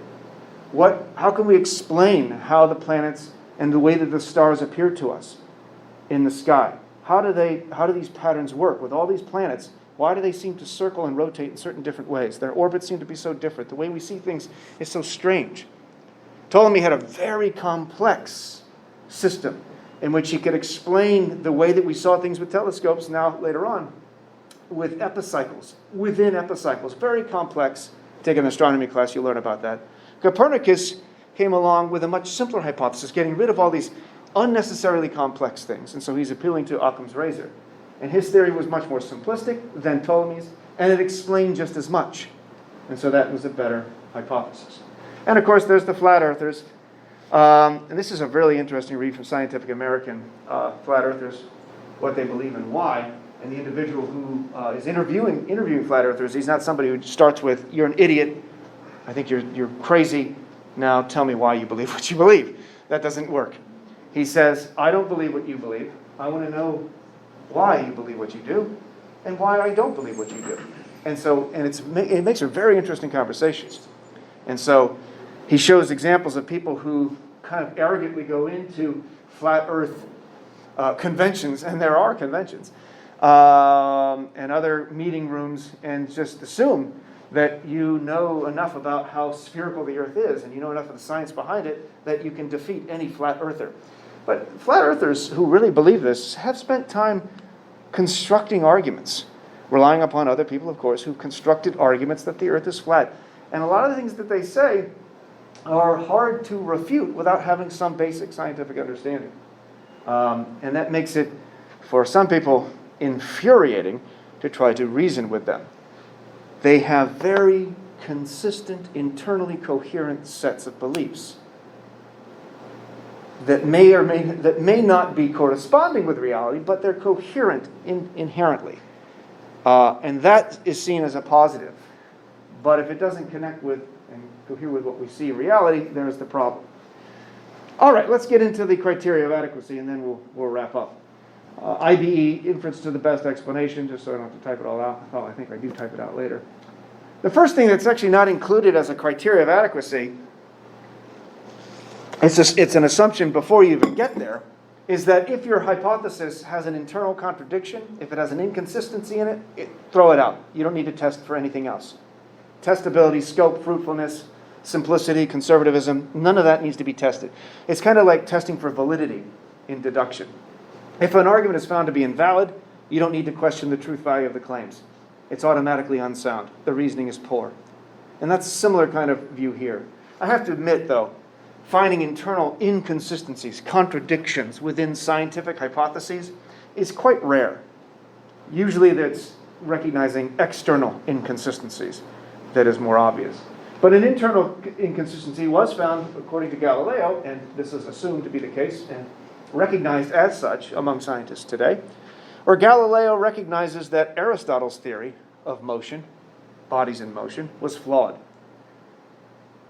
How can we explain how the planets and the way that the stars appear to us in the sky? How do these patterns work with all these planets? Why do they seem to circle and rotate in certain different ways? Their orbits seem to be so different. The way we see things is so strange. Ptolemy had a very complex system in which he could explain the way that we saw things with telescopes now later on with epicycles, within epicycles, very complex. Take an astronomy class, you'll learn about that. Copernicus came along with a much simpler hypothesis, getting rid of all these unnecessarily complex things. And so he's appealing to Occam's razor. And his theory was much more simplistic than Ptolemy's, and it explained just as much. And so that was a better hypothesis. And of course, there's the flat earthers. And this is a really interesting read from Scientific American, flat earthers, what they believe and why. And the individual who is interviewing flat earthers, he's not somebody who starts with, "You're an idiot. I think you're crazy. Now tell me why you believe what you believe." That doesn't work. He says, "I don't believe what you believe. I want to know why you believe what you do and why I don't believe what you do." And so, it makes for very interesting conversations. And so he shows examples of people who kind of arrogantly go into flat earth conventions, and there are conventions, and other meeting rooms, and just assume that you know enough about how spherical the earth is, and you know enough of the science behind it, that you can defeat any flat earther. But flat earthers who really believe this have spent time constructing arguments, relying upon other people, of course, who've constructed arguments that the earth is flat. And a lot of the things that they say are hard to refute without having some basic scientific understanding. And that makes it, for some people, infuriating to try to reason with them. They have very consistent, internally coherent sets of beliefs that may not be corresponding with reality, but they're coherent inherently. And that is seen as a positive. But if it doesn't connect with and cohere with what we see in reality, there's the problem. All right, let's get into the criteria of adequacy, and then we'll wrap up. IBE, inference to the best explanation, just so I don't have to type it all out. Oh, I think I do type it out later. The first thing that's actually not included as a criteria of adequacy, it's an assumption before you even get there, is that if your hypothesis has an internal contradiction, if it has an inconsistency in it, throw it out. You don't need to test for anything else. Testability, scope, fruitfulness, simplicity, conservatism, none of that needs to be tested. It's kind of like testing for validity in deduction. If an argument is found to be invalid, you don't need to question the truth value of the claims. It's automatically unsound. The reasoning is poor. And that's a similar kind of view here. I have to admit, though, finding internal inconsistencies, contradictions within scientific hypotheses is quite rare. Usually that's recognizing external inconsistencies that is more obvious. But an internal inconsistency was found, according to Galileo, and this is assumed to be the case and recognized as such among scientists today, where Galileo recognizes that Aristotle's theory of motion, bodies in motion, was flawed.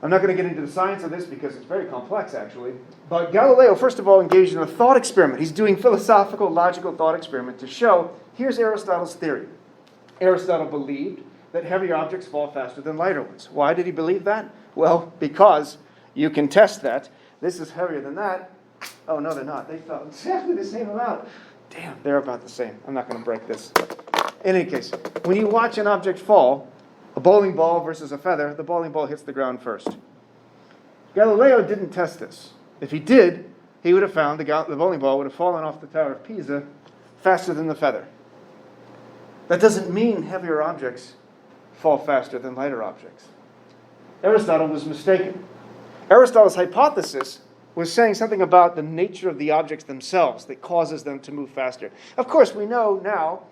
I'm not going to get into the science of this because it's very complex, actually. But Galileo, first of all, engaged in a thought experiment. He's doing philosophical, logical thought experiment to show, here's Aristotle's theory. Aristotle believed that heavier objects fall faster than lighter ones. Why did he believe that? Well, because you can test that. This is heavier than that. Oh, no, they're not. They fell exactly the same amount. Damn, they're about the same. I'm not going to break this. In any case, when you watch an object fall, a bowling ball versus a feather, the bowling ball hits the ground first. Galileo didn't test this. If he did, he would have found the bowling ball would have fallen off the Tower of Pisa faster than the feather. That doesn't mean heavier objects fall faster than lighter objects. Aristotle was mistaken. Aristotle's hypothesis was saying something about the nature of the objects themselves that causes them to move faster. Of course, we know now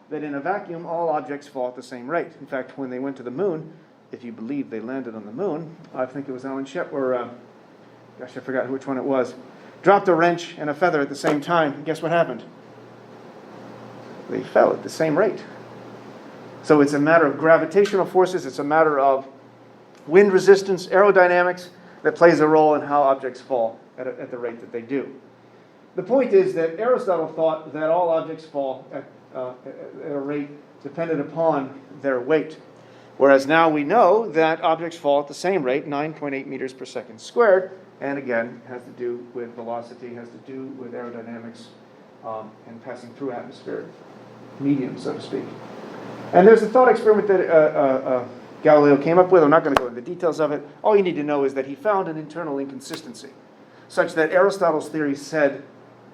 that in a vacuum, all objects fall at the same rate. In fact, when they went to the moon, if you believe they landed on the moon, I think it was Alan Shepard, or gosh, I forgot which one it was, dropped a wrench and a feather at the same time. And guess what happened? They fell at the same rate. So it's a matter of gravitational forces, it's a matter of wind resistance, aerodynamics, that plays a role in how objects fall at the rate that they do. The point is that Aristotle thought that all objects fall at a rate dependent upon their weight. Whereas now we know that objects fall at the same rate, 9.8 meters per second squared, and again, has to do with velocity, has to do with aerodynamics, and passing through atmospheric medium, so to speak. And there's a thought experiment that Galileo came up with. I'm not going to go into the details of it. All you need to know is that he found an internal inconsistency, such that Aristotle's theory said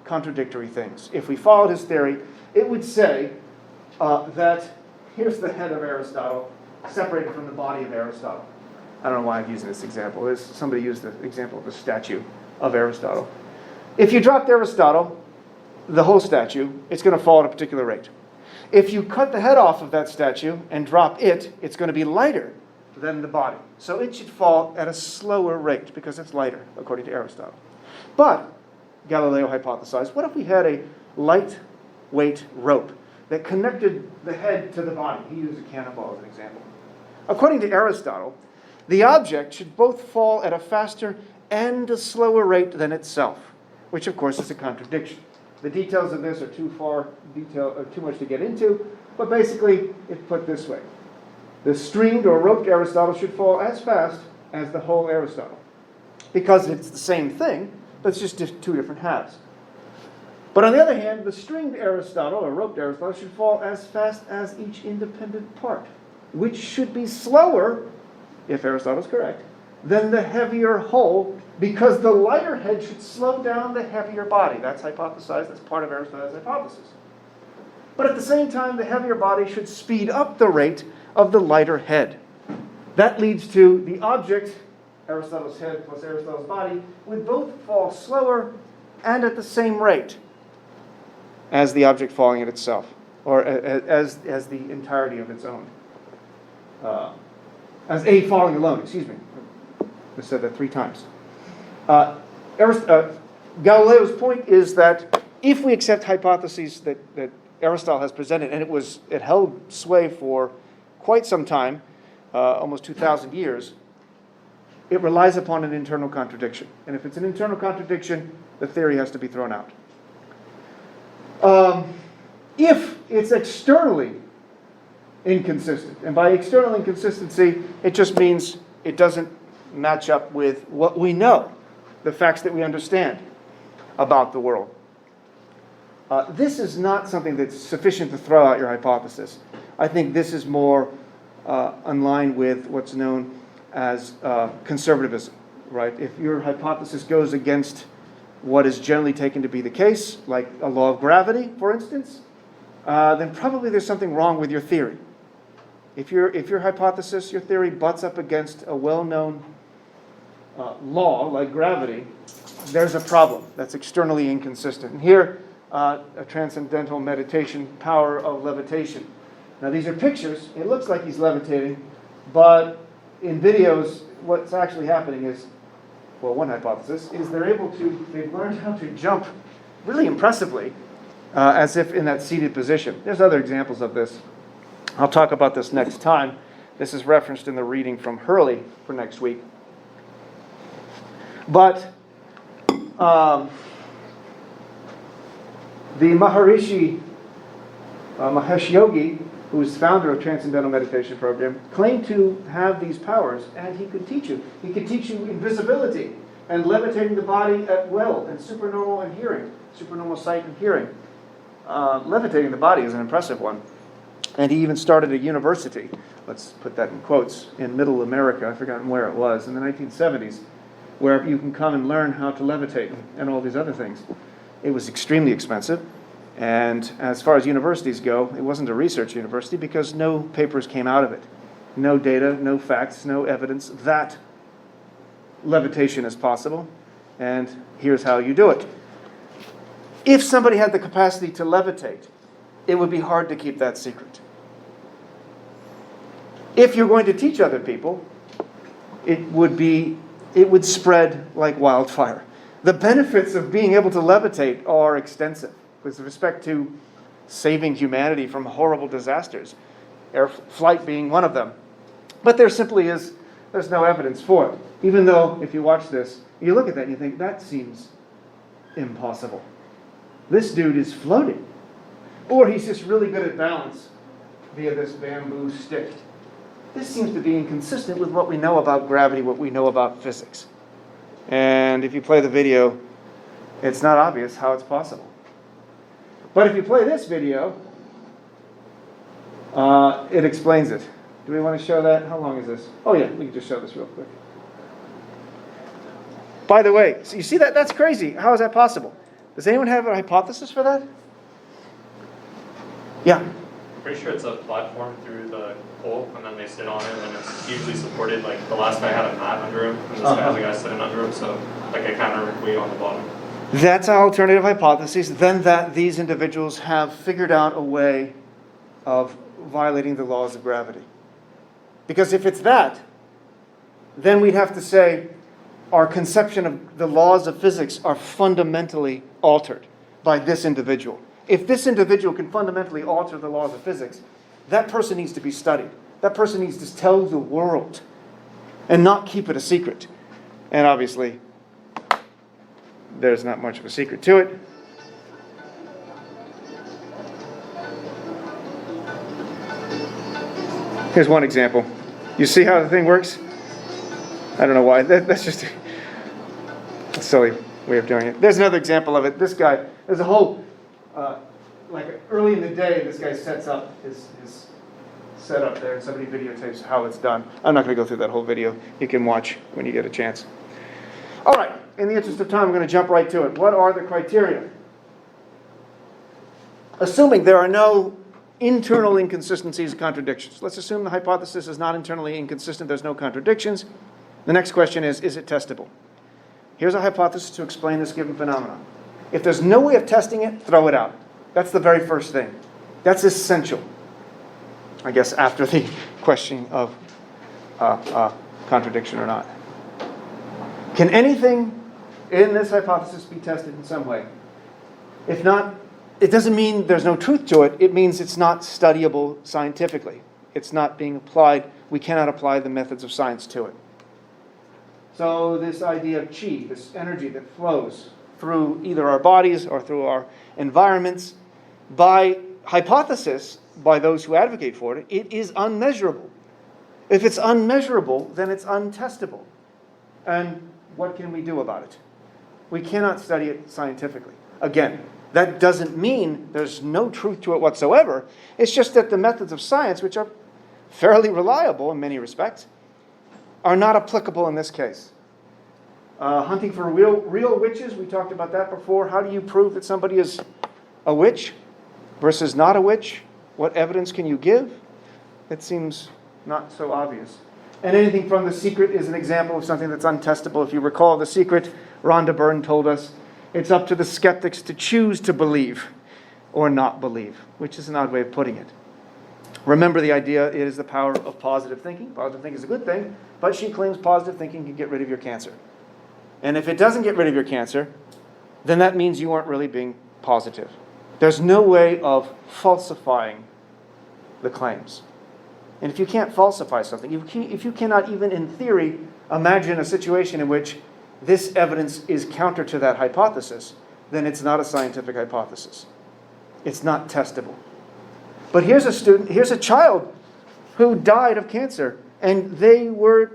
contradictory things. If we followed his theory, it would say that here's the head of Aristotle, separated from the body of Aristotle. I don't know why I'm using this example. Somebody used the example of a statue of Aristotle. If you dropped Aristotle, the whole statue, it's going to fall at a particular rate. If you cut the head off of that statue and drop it, it's going to be lighter than the body. So it should fall at a slower rate because it's lighter, according to Aristotle. But Galileo hypothesized, what if we had a lightweight rope that connected the head to the body? He used a cannonball as an example. According to Aristotle, the object should both fall at a faster and a slower rate than itself, which of course is a contradiction. The details of this are too much to get into, but basically it's put this way. The stringed or roped Aristotle should fall as fast as the whole Aristotle, because it's the same thing, but it's just two different halves. But on the other hand, the stringed Aristotle or roped Aristotle should fall as fast as each independent part, which should be slower, if Aristotle's correct, than the heavier whole, because the lighter head should slow down the heavier body. That's hypothesized. That's part of Aristotle's hypothesis. But at the same time, the heavier body should speed up the rate of the lighter head. That leads to the object, Aristotle's head plus Aristotle's body, would both fall slower and at the same rate as the object falling at itself, or as the entirety of its own. As A falling alone, excuse me. I said that 3 times. Galileo's point is that if we accept hypotheses that Aristotle has presented, and it held sway for quite some time, almost 2,000 years, it relies upon an internal contradiction. And if it's an internal contradiction, the theory has to be thrown out. If it's externally inconsistent, and by external inconsistency, it just means it doesn't match up with what we know, the facts that we understand about the world. This is not something that's sufficient to throw out your hypothesis. I think this is more in line with what's known as conservatism, right? If your hypothesis goes against what is generally taken to be the case, like a law of gravity, for instance, then probably there's something wrong with your theory. If your hypothesis, your theory, butts up against a well-known law like gravity, there's a problem that's externally inconsistent. And here, a transcendental meditation, power of levitation. Now these are pictures. It looks like he's levitating, but in videos, what's actually happening is, well, one hypothesis is they've learned how to jump really impressively, as if in that seated position. There's other examples of this. I'll talk about this next time. This is referenced in the reading from Hurley for next week. But the Maharishi Mahesh Yogi, who is founder of Transcendental Meditation Program, claimed to have these powers, and he could teach you. He could teach you invisibility and levitating the body at will, and supernormal and hearing, supernormal sight and hearing. Levitating the body is an impressive one. And he even started a university, let's put that in quotes, in Middle America, I've forgotten where it was, in the 1970s, where you can come and learn how to levitate and all these other things. It was extremely expensive. And as far as universities go, it wasn't a research university because no papers came out of it. No data, no facts, no evidence that levitation is possible. And here's how you do it. If somebody had the capacity to levitate, it would be hard to keep that secret. If you're going to teach other people, it would spread like wildfire. The benefits of being able to levitate are extensive with respect to saving humanity from horrible disasters, air flight being one of them. But there simply is, there's no evidence for it. Even though, if you watch this, you look at that and you think, that seems impossible. This dude is floating. Or he's just really good at balance via this bamboo stick. This seems to be inconsistent with what we know about gravity, what we know about physics. And if you play the video, it's not obvious how it's possible. But if you play this video, it explains it. Do we want to show that? How long is this? Oh yeah, we can just show this real quick. By the way, so you see that? That's crazy. How is that possible? Does anyone have a hypothesis for that? Yeah. Pretty sure it's a platform through the pole, and then they sit on it, and it's usually supported. Like the last guy had a mat under him, and this guy has a guy sitting under him, so like a counterweight on the bottom. That's an alternative hypothesis. Then that these individuals have figured out a way of violating the laws of gravity. Because if it's that, then we'd have to say our conception of the laws of physics are fundamentally altered by this individual. If this individual can fundamentally alter the laws of physics, that person needs to be studied. That person needs to tell the world and not keep it a secret. And obviously, there's not much of a secret to it. Here's one example. You see how the thing works? I don't know why. That's just a silly way of doing it. There's another example of it. This guy, there's a whole, like early in the day, this guy sets up his setup there, and somebody videotapes how it's done. I'm not going to go through that whole video. You can watch when you get a chance. All right. In the interest of time, I'm going to jump right to it. What are the criteria? Assuming there are no internal inconsistencies and contradictions. Let's assume the hypothesis is not internally inconsistent. There's no contradictions. The next question is it testable? Here's a hypothesis to explain this given phenomenon. If there's no way of testing it, throw it out. That's the very first thing. That's essential. I guess after the question of contradiction or not. Can anything in this hypothesis be tested in some way? If not, it doesn't mean there's no truth to it. It means it's not studyable scientifically. It's not being applied. We cannot apply the methods of science to it. So this idea of chi, this energy that flows through either our bodies or through our environments, by hypothesis, by those who advocate for it, it is unmeasurable. If it's unmeasurable, then it's untestable. And what can we do about it? We cannot study it scientifically. Again, that doesn't mean there's no truth to it whatsoever. It's just that the methods of science, which are fairly reliable in many respects, are not applicable in this case. Hunting for real witches, we talked about that before. How do you prove that somebody is a witch versus not a witch? What evidence can you give? It seems not so obvious. And anything from The Secret is an example of something that's untestable. If you recall The Secret, Rhonda Byrne told us, it's up to the skeptics to choose to believe or not believe, which is an odd way of putting it. Remember, the idea is the power of positive thinking. Positive thinking is a good thing, but she claims positive thinking can get rid of your cancer. And if it doesn't get rid of your cancer, then that means you aren't really being positive. There's no way of falsifying the claims. And if you can't falsify something, if you cannot even in theory imagine a situation in which this evidence is counter to that hypothesis, then it's not a scientific hypothesis. It's not testable. But here's a child who died of cancer, and they were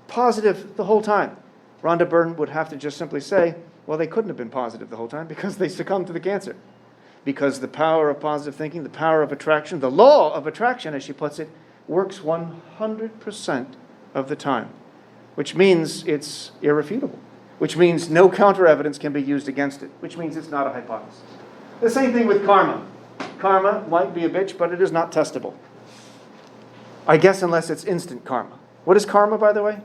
positive the whole time. Rhonda Byrne would have to just simply say, well, they couldn't have been positive the whole time because they succumbed to the cancer. Because the power of positive thinking, the power of attraction, the law of attraction, as she puts it, works 100% of the time, which means it's irrefutable, which means no counter evidence can be used against it, which means it's not a hypothesis. The same thing with karma. Karma might be a bitch, but it is not testable. I guess unless it's instant karma. What is karma, by the way?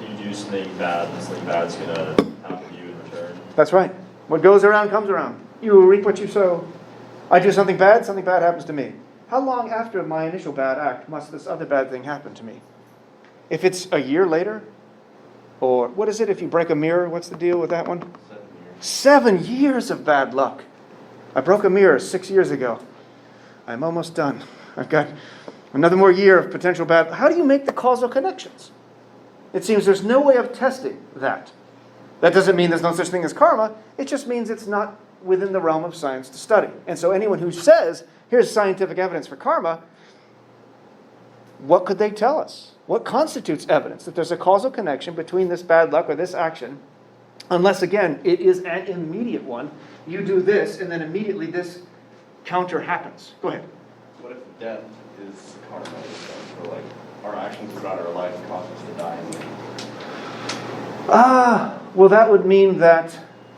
You do something bad, and something bad's gonna happen to you in return. That's right. What goes around comes around. You reap what you sow. I do something bad happens to me. How long after my initial bad act must this other bad thing happen to me? If it's a year later, or what is it if you break a mirror? What's the deal with that one? 7 years. 7 years of bad luck. I broke a mirror 6 years ago. I'm almost done. I've got another more year of potential bad. How do you make the causal connections? It seems there's no way of testing that. That doesn't mean there's no such thing as karma. It just means it's not within the realm of science to study. And so anyone who says, here's scientific evidence for karma, what could they tell us? What constitutes evidence that there's a causal connection between this bad luck or this action? Unless, again, it is an immediate one. You do this, and then immediately this counter happens. Go ahead. What if death is karma? So like our actions throughout our life cause us to die? Well, that would mean that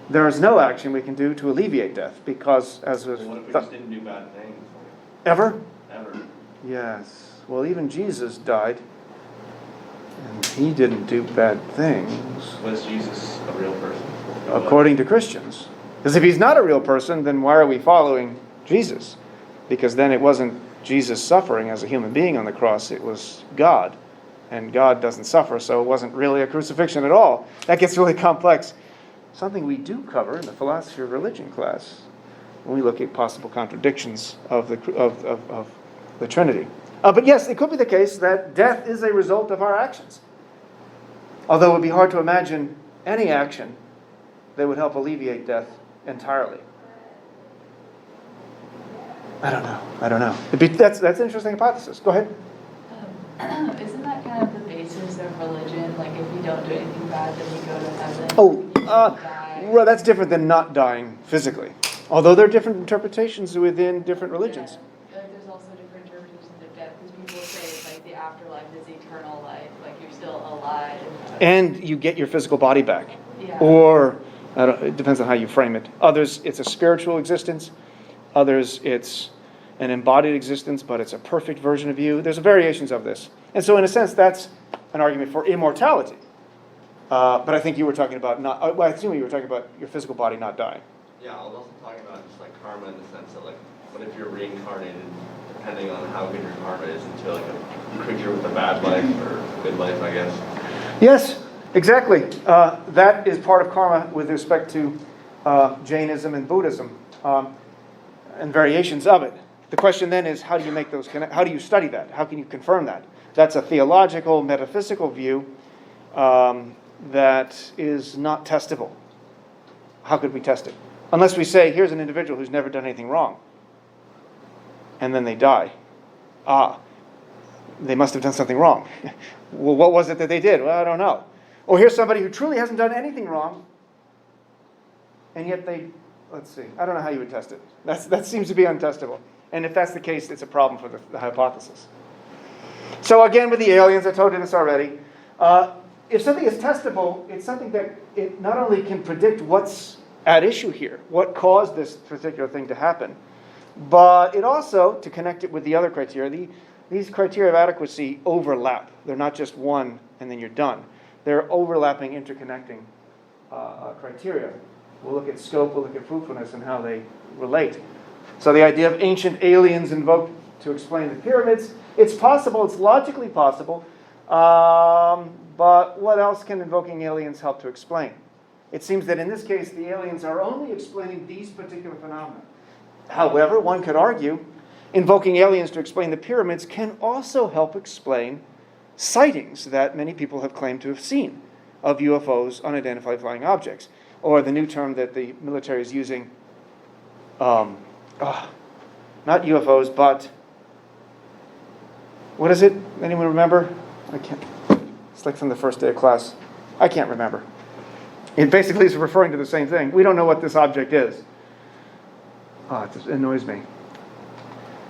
there is no action we can do to alleviate death, because as was What if we just didn't do bad things? ever. Ever. Yes. Well, even Jesus died, and he didn't do bad things, Was Jesus a real person? according to Christians. Because if he's not a real person, then why are we following Jesus? Because then it wasn't Jesus suffering as a human being on the cross, it was God. And God doesn't suffer, so it wasn't really a crucifixion at all. That gets really complex. Something we do cover in the philosophy of religion class when we look at possible contradictions of the Trinity. But yes, it could be the case that death is a result of our actions. Although it would be hard to imagine any action that would help alleviate death entirely. I don't know. That's an interesting hypothesis. Go ahead. Isn't that kind of the basis of religion? Like, if you don't do anything bad, then you go to heaven. Oh, you die. well, that's different than not dying physically. Although there are different interpretations within different religions. Yeah. Like, there's also different interpretations of death, because people say it's like the afterlife is eternal life, like you're still alive. And you get your physical body back. Yeah. Or, it depends on how you frame it. Others, it's a spiritual existence. Others, it's an embodied existence, but it's a perfect version of you. There's variations of this. And so in a sense, that's an argument for immortality. But I think you were talking about I assume you were talking about your physical body not dying. Yeah, I was also talking about just like karma in the sense that like, what if you're reincarnated depending on how good your karma is into like a creature with a bad life or a good life, I guess. Yes, exactly. That is part of karma with respect to Jainism and Buddhism and variations of it. The question then is, how do you make those how do you study that? How can you confirm that? That's a theological, metaphysical view that is not testable. How could we test it? Unless we say, here's an individual who's never done anything wrong, and then they die. They must have done something wrong. Well, what was it that they did? Well, I don't know. Or here's somebody who truly hasn't done anything wrong, and yet let's see, I don't know how you would test it. That seems to be untestable. And if that's the case, it's a problem for the hypothesis. So again, with the aliens, I told you this already. If something is testable, it's something that it not only can predict what's at issue here, what caused this particular thing to happen, but it also, to connect it with the other criteria, these criteria of adequacy overlap. They're not just one and then you're done. They're overlapping, interconnecting criteria. We'll look at scope, we'll look at fruitfulness and how they relate. So the idea of ancient aliens invoked to explain the pyramids, it's possible, it's logically possible, but what else can invoking aliens help to explain? It seems that in this case, the aliens are only explaining these particular phenomena. However, one could argue, invoking aliens to explain the pyramids can also help explain sightings that many people have claimed to have seen of UFOs, unidentified flying objects, or the new term that the military is using, not UFOs, but what is it? Anyone remember? I can't. It's like from the first day of class. I can't remember. It basically is referring to the same thing. We don't know what this object is. It annoys me.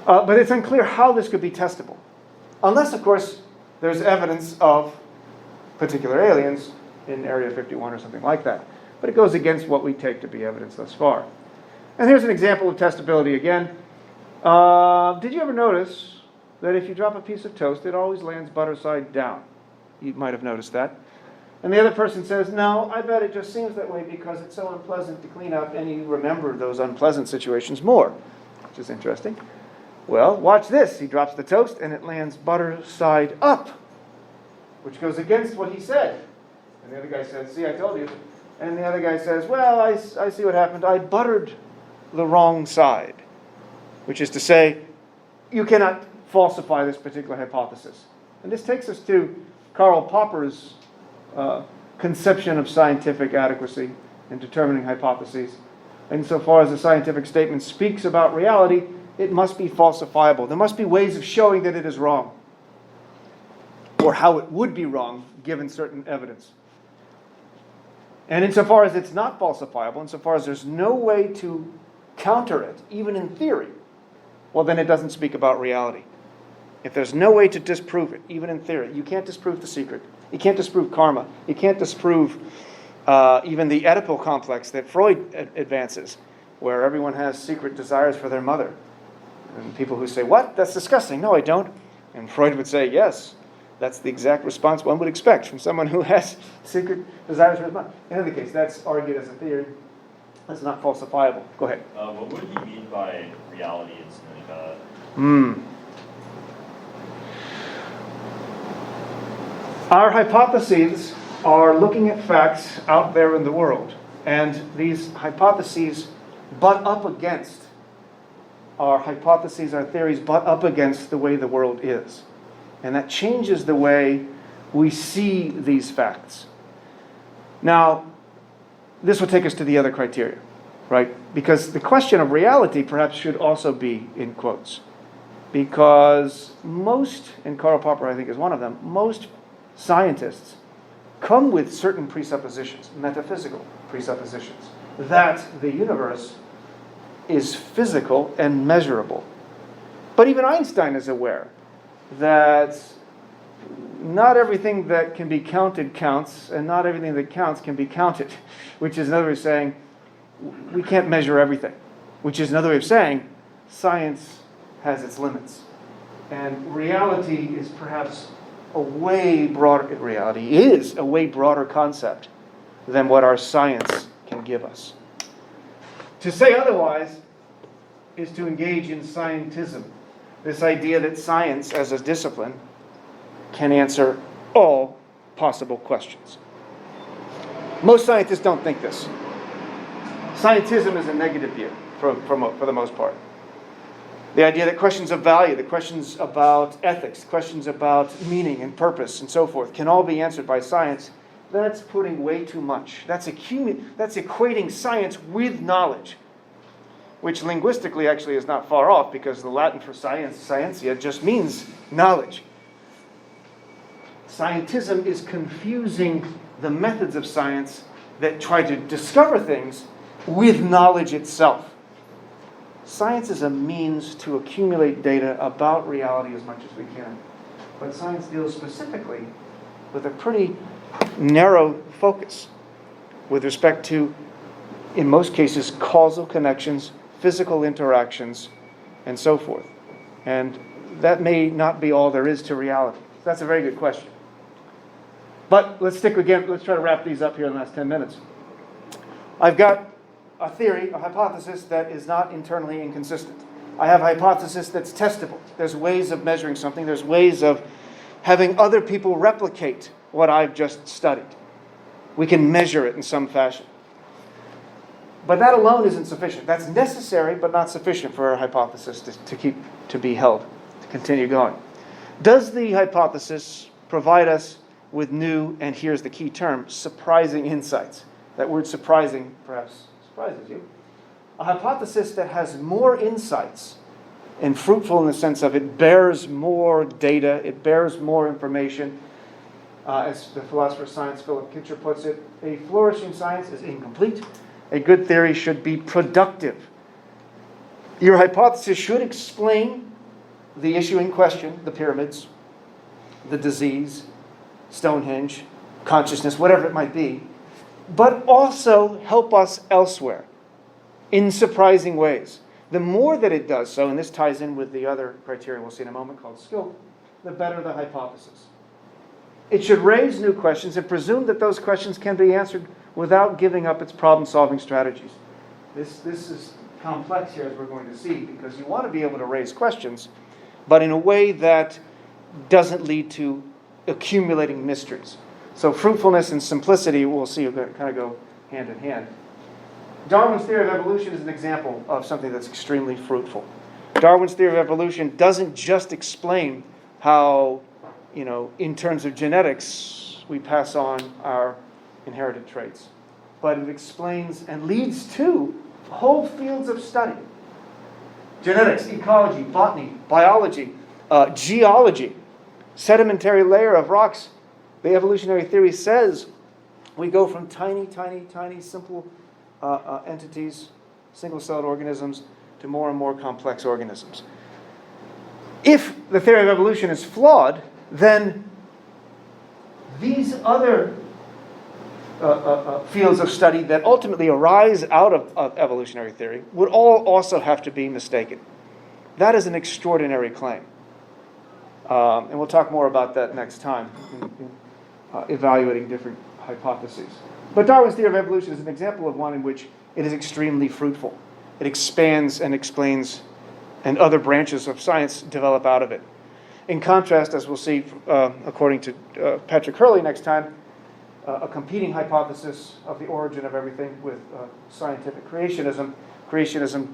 But it's unclear how this could be testable. Unless, of course, there's evidence of particular aliens in Area 51 or something like that. But it goes against what we take to be evidence thus far. And here's an example of testability again. Did you ever notice that if you drop a piece of toast, it always lands butter side down? You might have noticed that. And the other person says, no, I bet it just seems that way because it's so unpleasant to clean up, and you remember those unpleasant situations more, which is interesting. Well, watch this. He drops the toast, and it lands butter side up, which goes against what he said. And the other guy said, see, I told you. And the other guy says, well, I see what happened. I buttered the wrong side. Which is to say, you cannot falsify this particular hypothesis. And this takes us to Karl Popper's conception of scientific adequacy in determining hypotheses. Insofar as a scientific statement speaks about reality, it must be falsifiable. There must be ways of showing that it is wrong, or how it would be wrong given certain evidence. And insofar as it's not falsifiable, insofar as there's no way to counter it, even in theory, well, then it doesn't speak about reality. If there's no way to disprove it, even in theory, you can't disprove the secret. You can't disprove karma. You can't disprove even the Oedipal complex that Freud advances, where everyone has secret desires for their mother. And people who say, what? That's disgusting. No, I don't. And Freud would say, yes, that's the exact response one would expect from someone who has secret desires for his mother. In any case, that's argued as a theory. That's not falsifiable. Go ahead. What would he mean by reality and something like that? Our hypotheses are looking at facts out there in the world. And these hypotheses butt up against our theories butt up against the way the world is. And that changes the way we see these facts. Now, this will take us to the other criteria, right? Because the question of reality perhaps should also be in quotes. Because most, and Karl Popper I think is one of them, most scientists come with certain presuppositions, metaphysical presuppositions, that the universe is physical and measurable. But even Einstein is aware that not everything that can be counted counts, and not everything that counts can be counted, which is another way of saying we can't measure everything, which is another way of saying science has its limits. And reality is perhaps a way broader concept than what our science can give us. To say otherwise is to engage in scientism. This idea that science as a discipline can answer all possible questions. Most scientists don't think this. Scientism is a negative view for the most part. The idea that questions of value, the questions about ethics, questions about meaning and purpose and so forth can all be answered by science, that's putting way too much. That's equating science with knowledge, which linguistically actually is not far off, because the Latin for science, scientia, just means knowledge. Scientism is confusing the methods of science that try to discover things with knowledge itself. Science is a means to accumulate data about reality as much as we can. But science deals specifically with a pretty narrow focus with respect to, in most cases, causal connections, physical interactions, and so forth. And that may not be all there is to reality. That's a very good question. But let's try to wrap these up here in the last 10 minutes. I've got a theory, a hypothesis that is not internally inconsistent. I have a hypothesis that's testable. There's ways of measuring something. There's ways of having other people replicate what I've just studied. We can measure it in some fashion. But that alone isn't sufficient. That's necessary, but not sufficient for a hypothesis to be held, to continue going. Does the hypothesis provide us with new, and here's the key term, surprising insights? That word surprising perhaps surprises you. A hypothesis that has more insights and fruitful in the sense of it bears more data, it bears more information. As the philosopher of science Philip Kitcher puts it, a flourishing science is incomplete. A good theory should be productive. Your hypothesis should explain the issue in question, the pyramids, the disease, Stonehenge, consciousness, whatever it might be, but also help us elsewhere in surprising ways. The more that it does so, and this ties in with the other criterion we'll see in a moment called scope, the better the hypothesis. It should raise new questions and presume that those questions can be answered without giving up its problem-solving strategies. This is complex here, as we're going to see, because you want to be able to raise questions, but in a way that doesn't lead to accumulating mysteries. So fruitfulness and simplicity, we'll see, kind of go hand in hand. Darwin's theory of evolution is an example of something that's extremely fruitful. Darwin's theory of evolution doesn't just explain how, in terms of genetics, we pass on our inherited traits, but it explains and leads to whole fields of study. Genetics, ecology, botany, biology, geology, sedimentary layer of rocks. The evolutionary theory says we go from tiny, tiny, tiny, simple entities, single-celled organisms, to more and more complex organisms. If the theory of evolution is flawed, then these other fields of study that ultimately arise out of evolutionary theory would all also have to be mistaken. That is an extraordinary claim. And we'll talk more about that next time in evaluating different hypotheses. But Darwin's theory of evolution is an example of one in which it is extremely fruitful. It expands and explains, and other branches of science develop out of it. In contrast, as we'll see, according to Patrick Hurley next time, a competing hypothesis of the origin of everything with scientific creationism. Creationism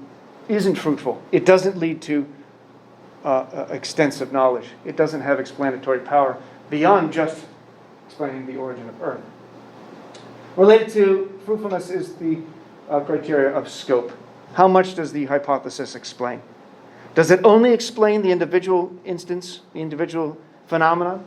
isn't fruitful. It doesn't lead to extensive knowledge. It doesn't have explanatory power beyond just explaining the origin of Earth. Related to fruitfulness is the criteria of scope. How much does the hypothesis explain? Does it only explain the individual instance, the individual phenomena?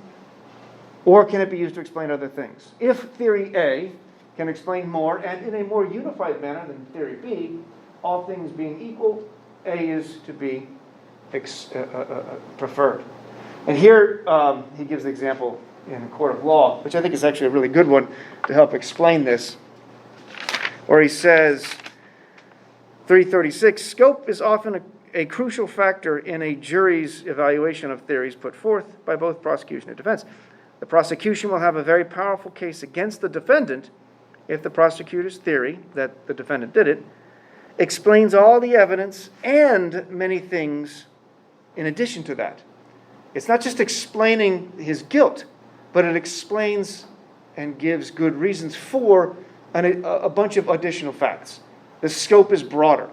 Or can it be used to explain other things? If theory A can explain more and in a more unified manner than theory B, all things being equal, A is to be preferred. And here he gives the example in a court of law, which I think is actually a really good one to help explain this, where he says, 336, scope is often a crucial factor in a jury's evaluation of theories put forth by both prosecution and defense. The prosecution will have a very powerful case against the defendant if the prosecutor's theory, that the defendant did it, explains all the evidence and many things in addition to that. It's not just explaining his guilt, but it explains and gives good reasons for a bunch of additional facts. The scope is broader.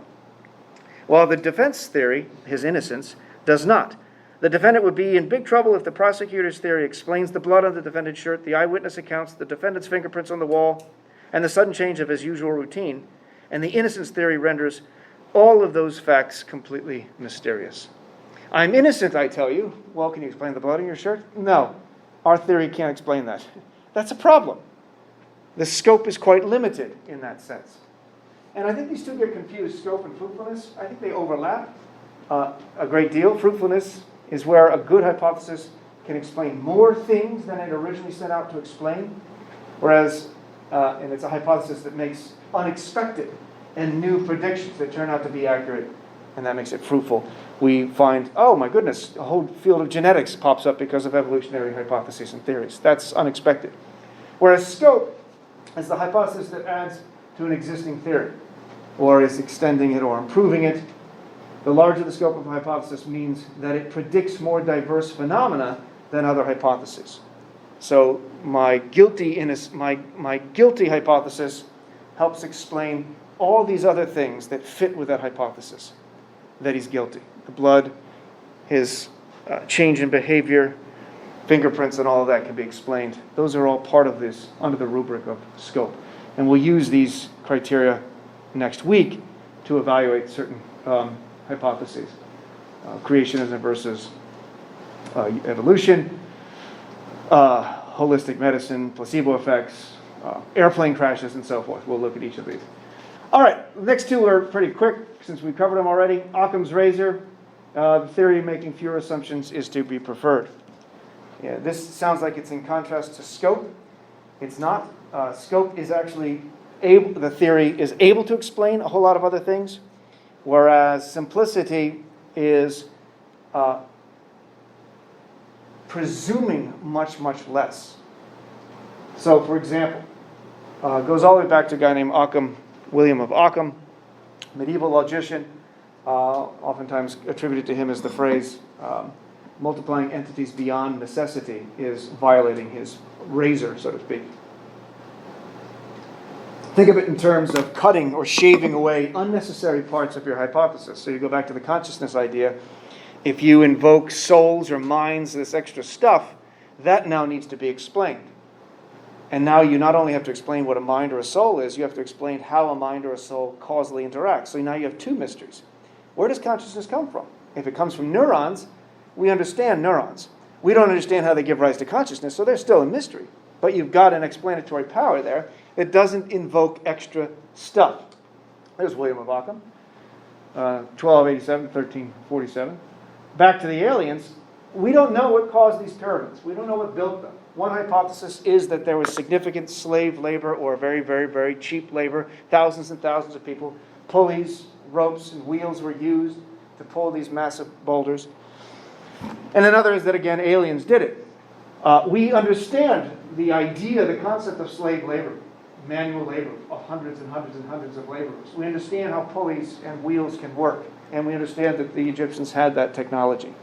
While the defense theory, his innocence, does not. The defendant would be in big trouble if the prosecutor's theory explains the blood on the defendant's shirt, the eyewitness accounts, the defendant's fingerprints on the wall, and the sudden change of his usual routine, and the innocence theory renders all of those facts completely mysterious. I'm innocent, I tell you. Well, can you explain the blood on your shirt? No. Our theory can't explain that. That's a problem. The scope is quite limited in that sense. And I think these two get confused, scope and fruitfulness. I think they overlap a great deal. Fruitfulness is where a good hypothesis can explain more things than it originally set out to explain, whereas, and it's a hypothesis that makes unexpected and new predictions that turn out to be accurate, and that makes it fruitful. We find, oh my goodness, a whole field of genetics pops up because of evolutionary hypotheses and theories. That's unexpected. Whereas scope is the hypothesis that adds to an existing theory, or is extending it or improving it. The larger the scope of a hypothesis means that it predicts more diverse phenomena than other hypotheses. So my guilty hypothesis helps explain all these other things that fit with that hypothesis, that he's guilty. The blood, his change in behavior, fingerprints, and all of that can be explained. Those are all part of this under the rubric of scope. And we'll use these criteria next week to evaluate certain hypotheses. Creationism versus evolution, holistic medicine, placebo effects, airplane crashes, and so forth. We'll look at each of these. All right, the next two are pretty quick since we covered them already. Occam's razor, the theory of making fewer assumptions is to be preferred. Yeah, this sounds like it's in contrast to scope. It's not. Scope is actually the theory is able to explain a whole lot of other things, whereas simplicity is presuming much, much less. So, for example, it goes all the way back to a guy named Occam, William of Occam, medieval logician, oftentimes attributed to him as the phrase, multiplying entities beyond necessity is violating his razor, so to speak. Think of it in terms of cutting or shaving away unnecessary parts of your hypothesis. So you go back to the consciousness idea. If you invoke souls or minds, this extra stuff, that now needs to be explained. And now you not only have to explain what a mind or a soul is, you have to explain how a mind or a soul causally interacts. So now you have two mysteries. Where does consciousness come from? If it comes from neurons, we understand neurons. We don't understand how they give rise to consciousness, so they're still a mystery. But you've got an explanatory power there that doesn't invoke extra stuff. There's William of Ockham, 1287, 1347. Back to the aliens, we don't know what caused these pyramids. We don't know what built them. One hypothesis is that there was significant slave labor or very, very, very cheap labor. Thousands and thousands of people. Pulleys, ropes, and wheels were used to pull these massive boulders. And another is that, again, aliens did it. We understand the idea, the concept of slave labor, manual labor of hundreds and hundreds and hundreds of laborers. We understand how pulleys and wheels can work. And we understand that the Egyptians had that technology,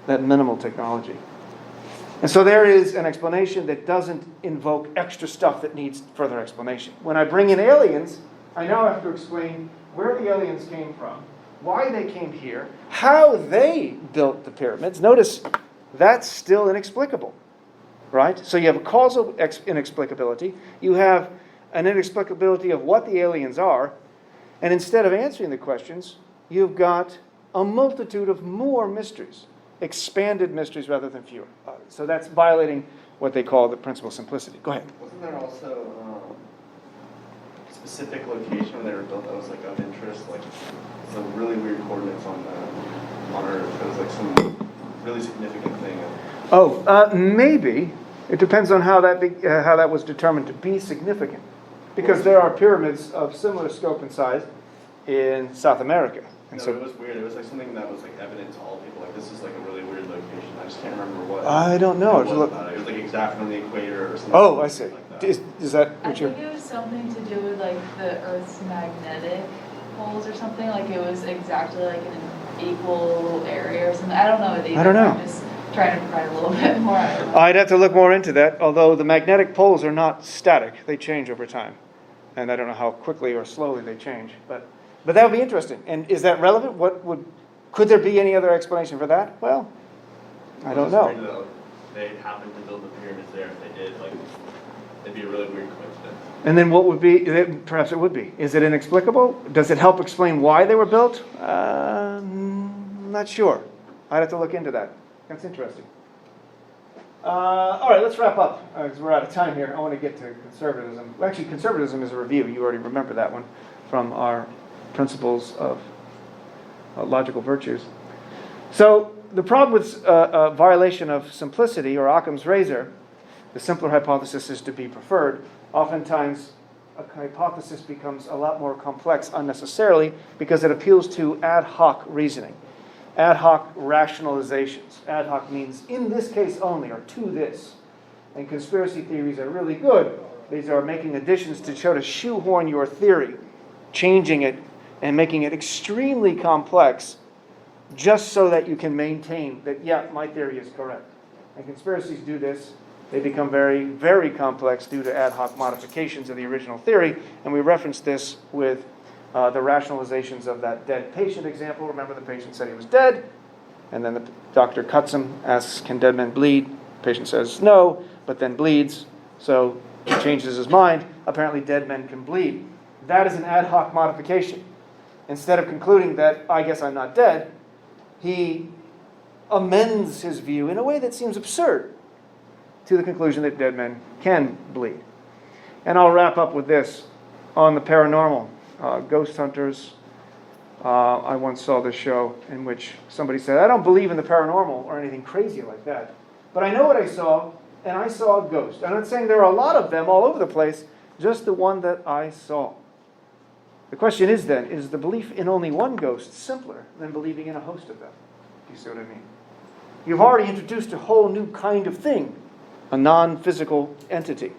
that minimal technology. And so there is an explanation that doesn't invoke extra stuff that needs further explanation. When I bring in aliens, I now have to explain where the aliens came from, why they came here, how they built the pyramids. Notice that's still inexplicable, right? So you have a causal inexplicability, you have an inexplicability of what the aliens are, and instead of answering the questions, you've got a multitude of more mysteries, expanded mysteries rather than fewer. So that's violating what they call the principle of simplicity. Go ahead. Wasn't there also a specific location where they were built that was like of interest, like some really weird coordinates on Earth? It was like some really significant thing. Maybe. It depends on how that was determined to be significant. Because there are pyramids of similar scope and size in South America. And No, so it was weird. It was like something that was like evident to all people. Like this is like a really weird location. I just can't remember what. I don't know. It was about it. It was like exactly on the equator or something. Oh, I see. Like that. Is that I what you're... think it was something to do with like the Earth's magnetic poles or something. Like it was exactly like in an equal area or something. I don't know either. I don't know. I'm just trying to provide a little bit more. I don't know. I'd have to look more into that, although the magnetic poles are not static. They change over time. And I don't know how quickly or slowly they change. But that would be interesting. And is that relevant? Could there be any other explanation for that? Well, I don't know. It's weird, though. They happened to build the pyramids there. If they did, like, it'd be a really weird coincidence. And then what would be, perhaps it would be, is it inexplicable? Does it help explain why they were built? Not sure. I'd have to look into that. That's interesting. All right, let's wrap up, because we're out of time here. I want to get to conservatism. Well, actually, conservatism is a review. You already remember that one from our principles of logical virtues. So the problem with violation of simplicity, or Occam's razor, the simpler hypothesis is to be preferred. Oftentimes, a hypothesis becomes a lot more complex unnecessarily because it appeals to ad hoc reasoning. Ad hoc rationalizations. Ad hoc means in this case only, or to this. And conspiracy theories are really good. These are making additions to try to shoehorn your theory, changing it, and making it extremely complex just so that you can maintain that, yeah, my theory is correct. And conspiracies do this. They become very, very complex due to ad hoc modifications of the original theory. And we referenced this with the rationalizations of that dead patient example. Remember, the patient said he was dead, and then the doctor cuts him, asks, can dead men bleed? The patient says no, but then bleeds, so he changes his mind. Apparently dead men can bleed. That is an ad hoc modification. Instead of concluding that, I guess I'm not dead, he amends his view in a way that seems absurd to the conclusion that dead men can bleed. And I'll wrap up with this on the paranormal. Ghost hunters. I once saw this show in which somebody said, I don't believe in the paranormal or anything crazy like that, but I know what I saw, and I saw a ghost. I'm not saying there are a lot of them all over the place, just the one that I saw. The question is then, is the belief in only one ghost simpler than believing in a host of them? Do you see what I mean? You've already introduced a whole new kind of thing, a non-physical entity.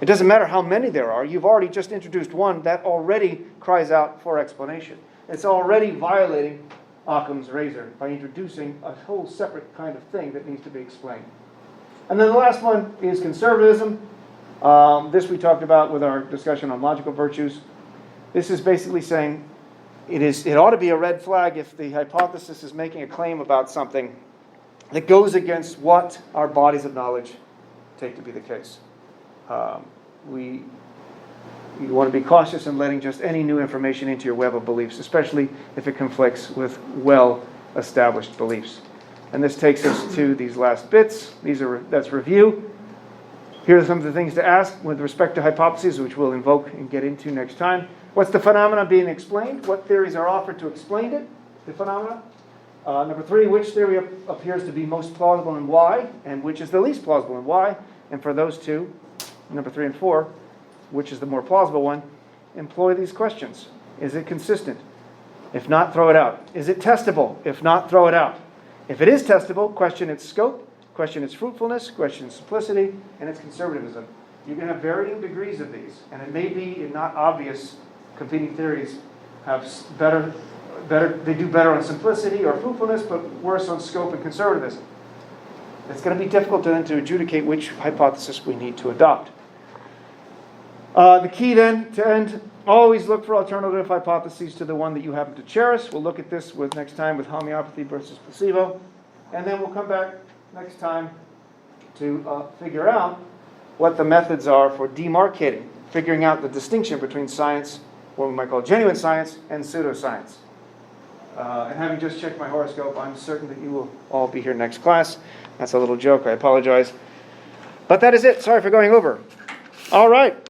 It doesn't matter how many there are. You've already just introduced one that already cries out for explanation. It's already violating Occam's razor by introducing a whole separate kind of thing that needs to be explained. And then the last one is conservatism. This we talked about with our discussion on logical virtues. This is basically saying it ought to be a red flag if the hypothesis is making a claim about something that goes against what our bodies of knowledge take to be the case. You want to be cautious in letting just any new information into your web of beliefs, especially if it conflicts with well-established beliefs. And this takes us to these last bits. That's review. Here are some of the things to ask with respect to hypotheses, which we'll invoke and get into next time. What's the phenomena being explained? What theories are offered to explain it, the phenomena? Number 3, which theory appears to be most plausible and why? And which is the least plausible and why? And for those two, number 3 and 4, which is the more plausible one, employ these questions. Is it consistent? If not, throw it out. Is it testable? If not, throw it out. If it is testable, question its scope, question its fruitfulness, question its simplicity, and its conservatism. You can have varying degrees of these, and it may be in not obvious competing theories have they do better on simplicity or fruitfulness, but worse on scope and conservatism. It's going to be difficult then to adjudicate which hypothesis we need to adopt. The key then to end, always look for alternative hypotheses to the one that you happen to cherish. We'll look at this next time with homeopathy versus placebo. And then we'll come back next time to figure out what the methods are for demarcating, figuring out the distinction between science, what we might call genuine science, and pseudoscience. And having just checked my horoscope, I'm certain that you will all be here next class. That's a little joke, I apologize. But that is it. Sorry for going over. All right.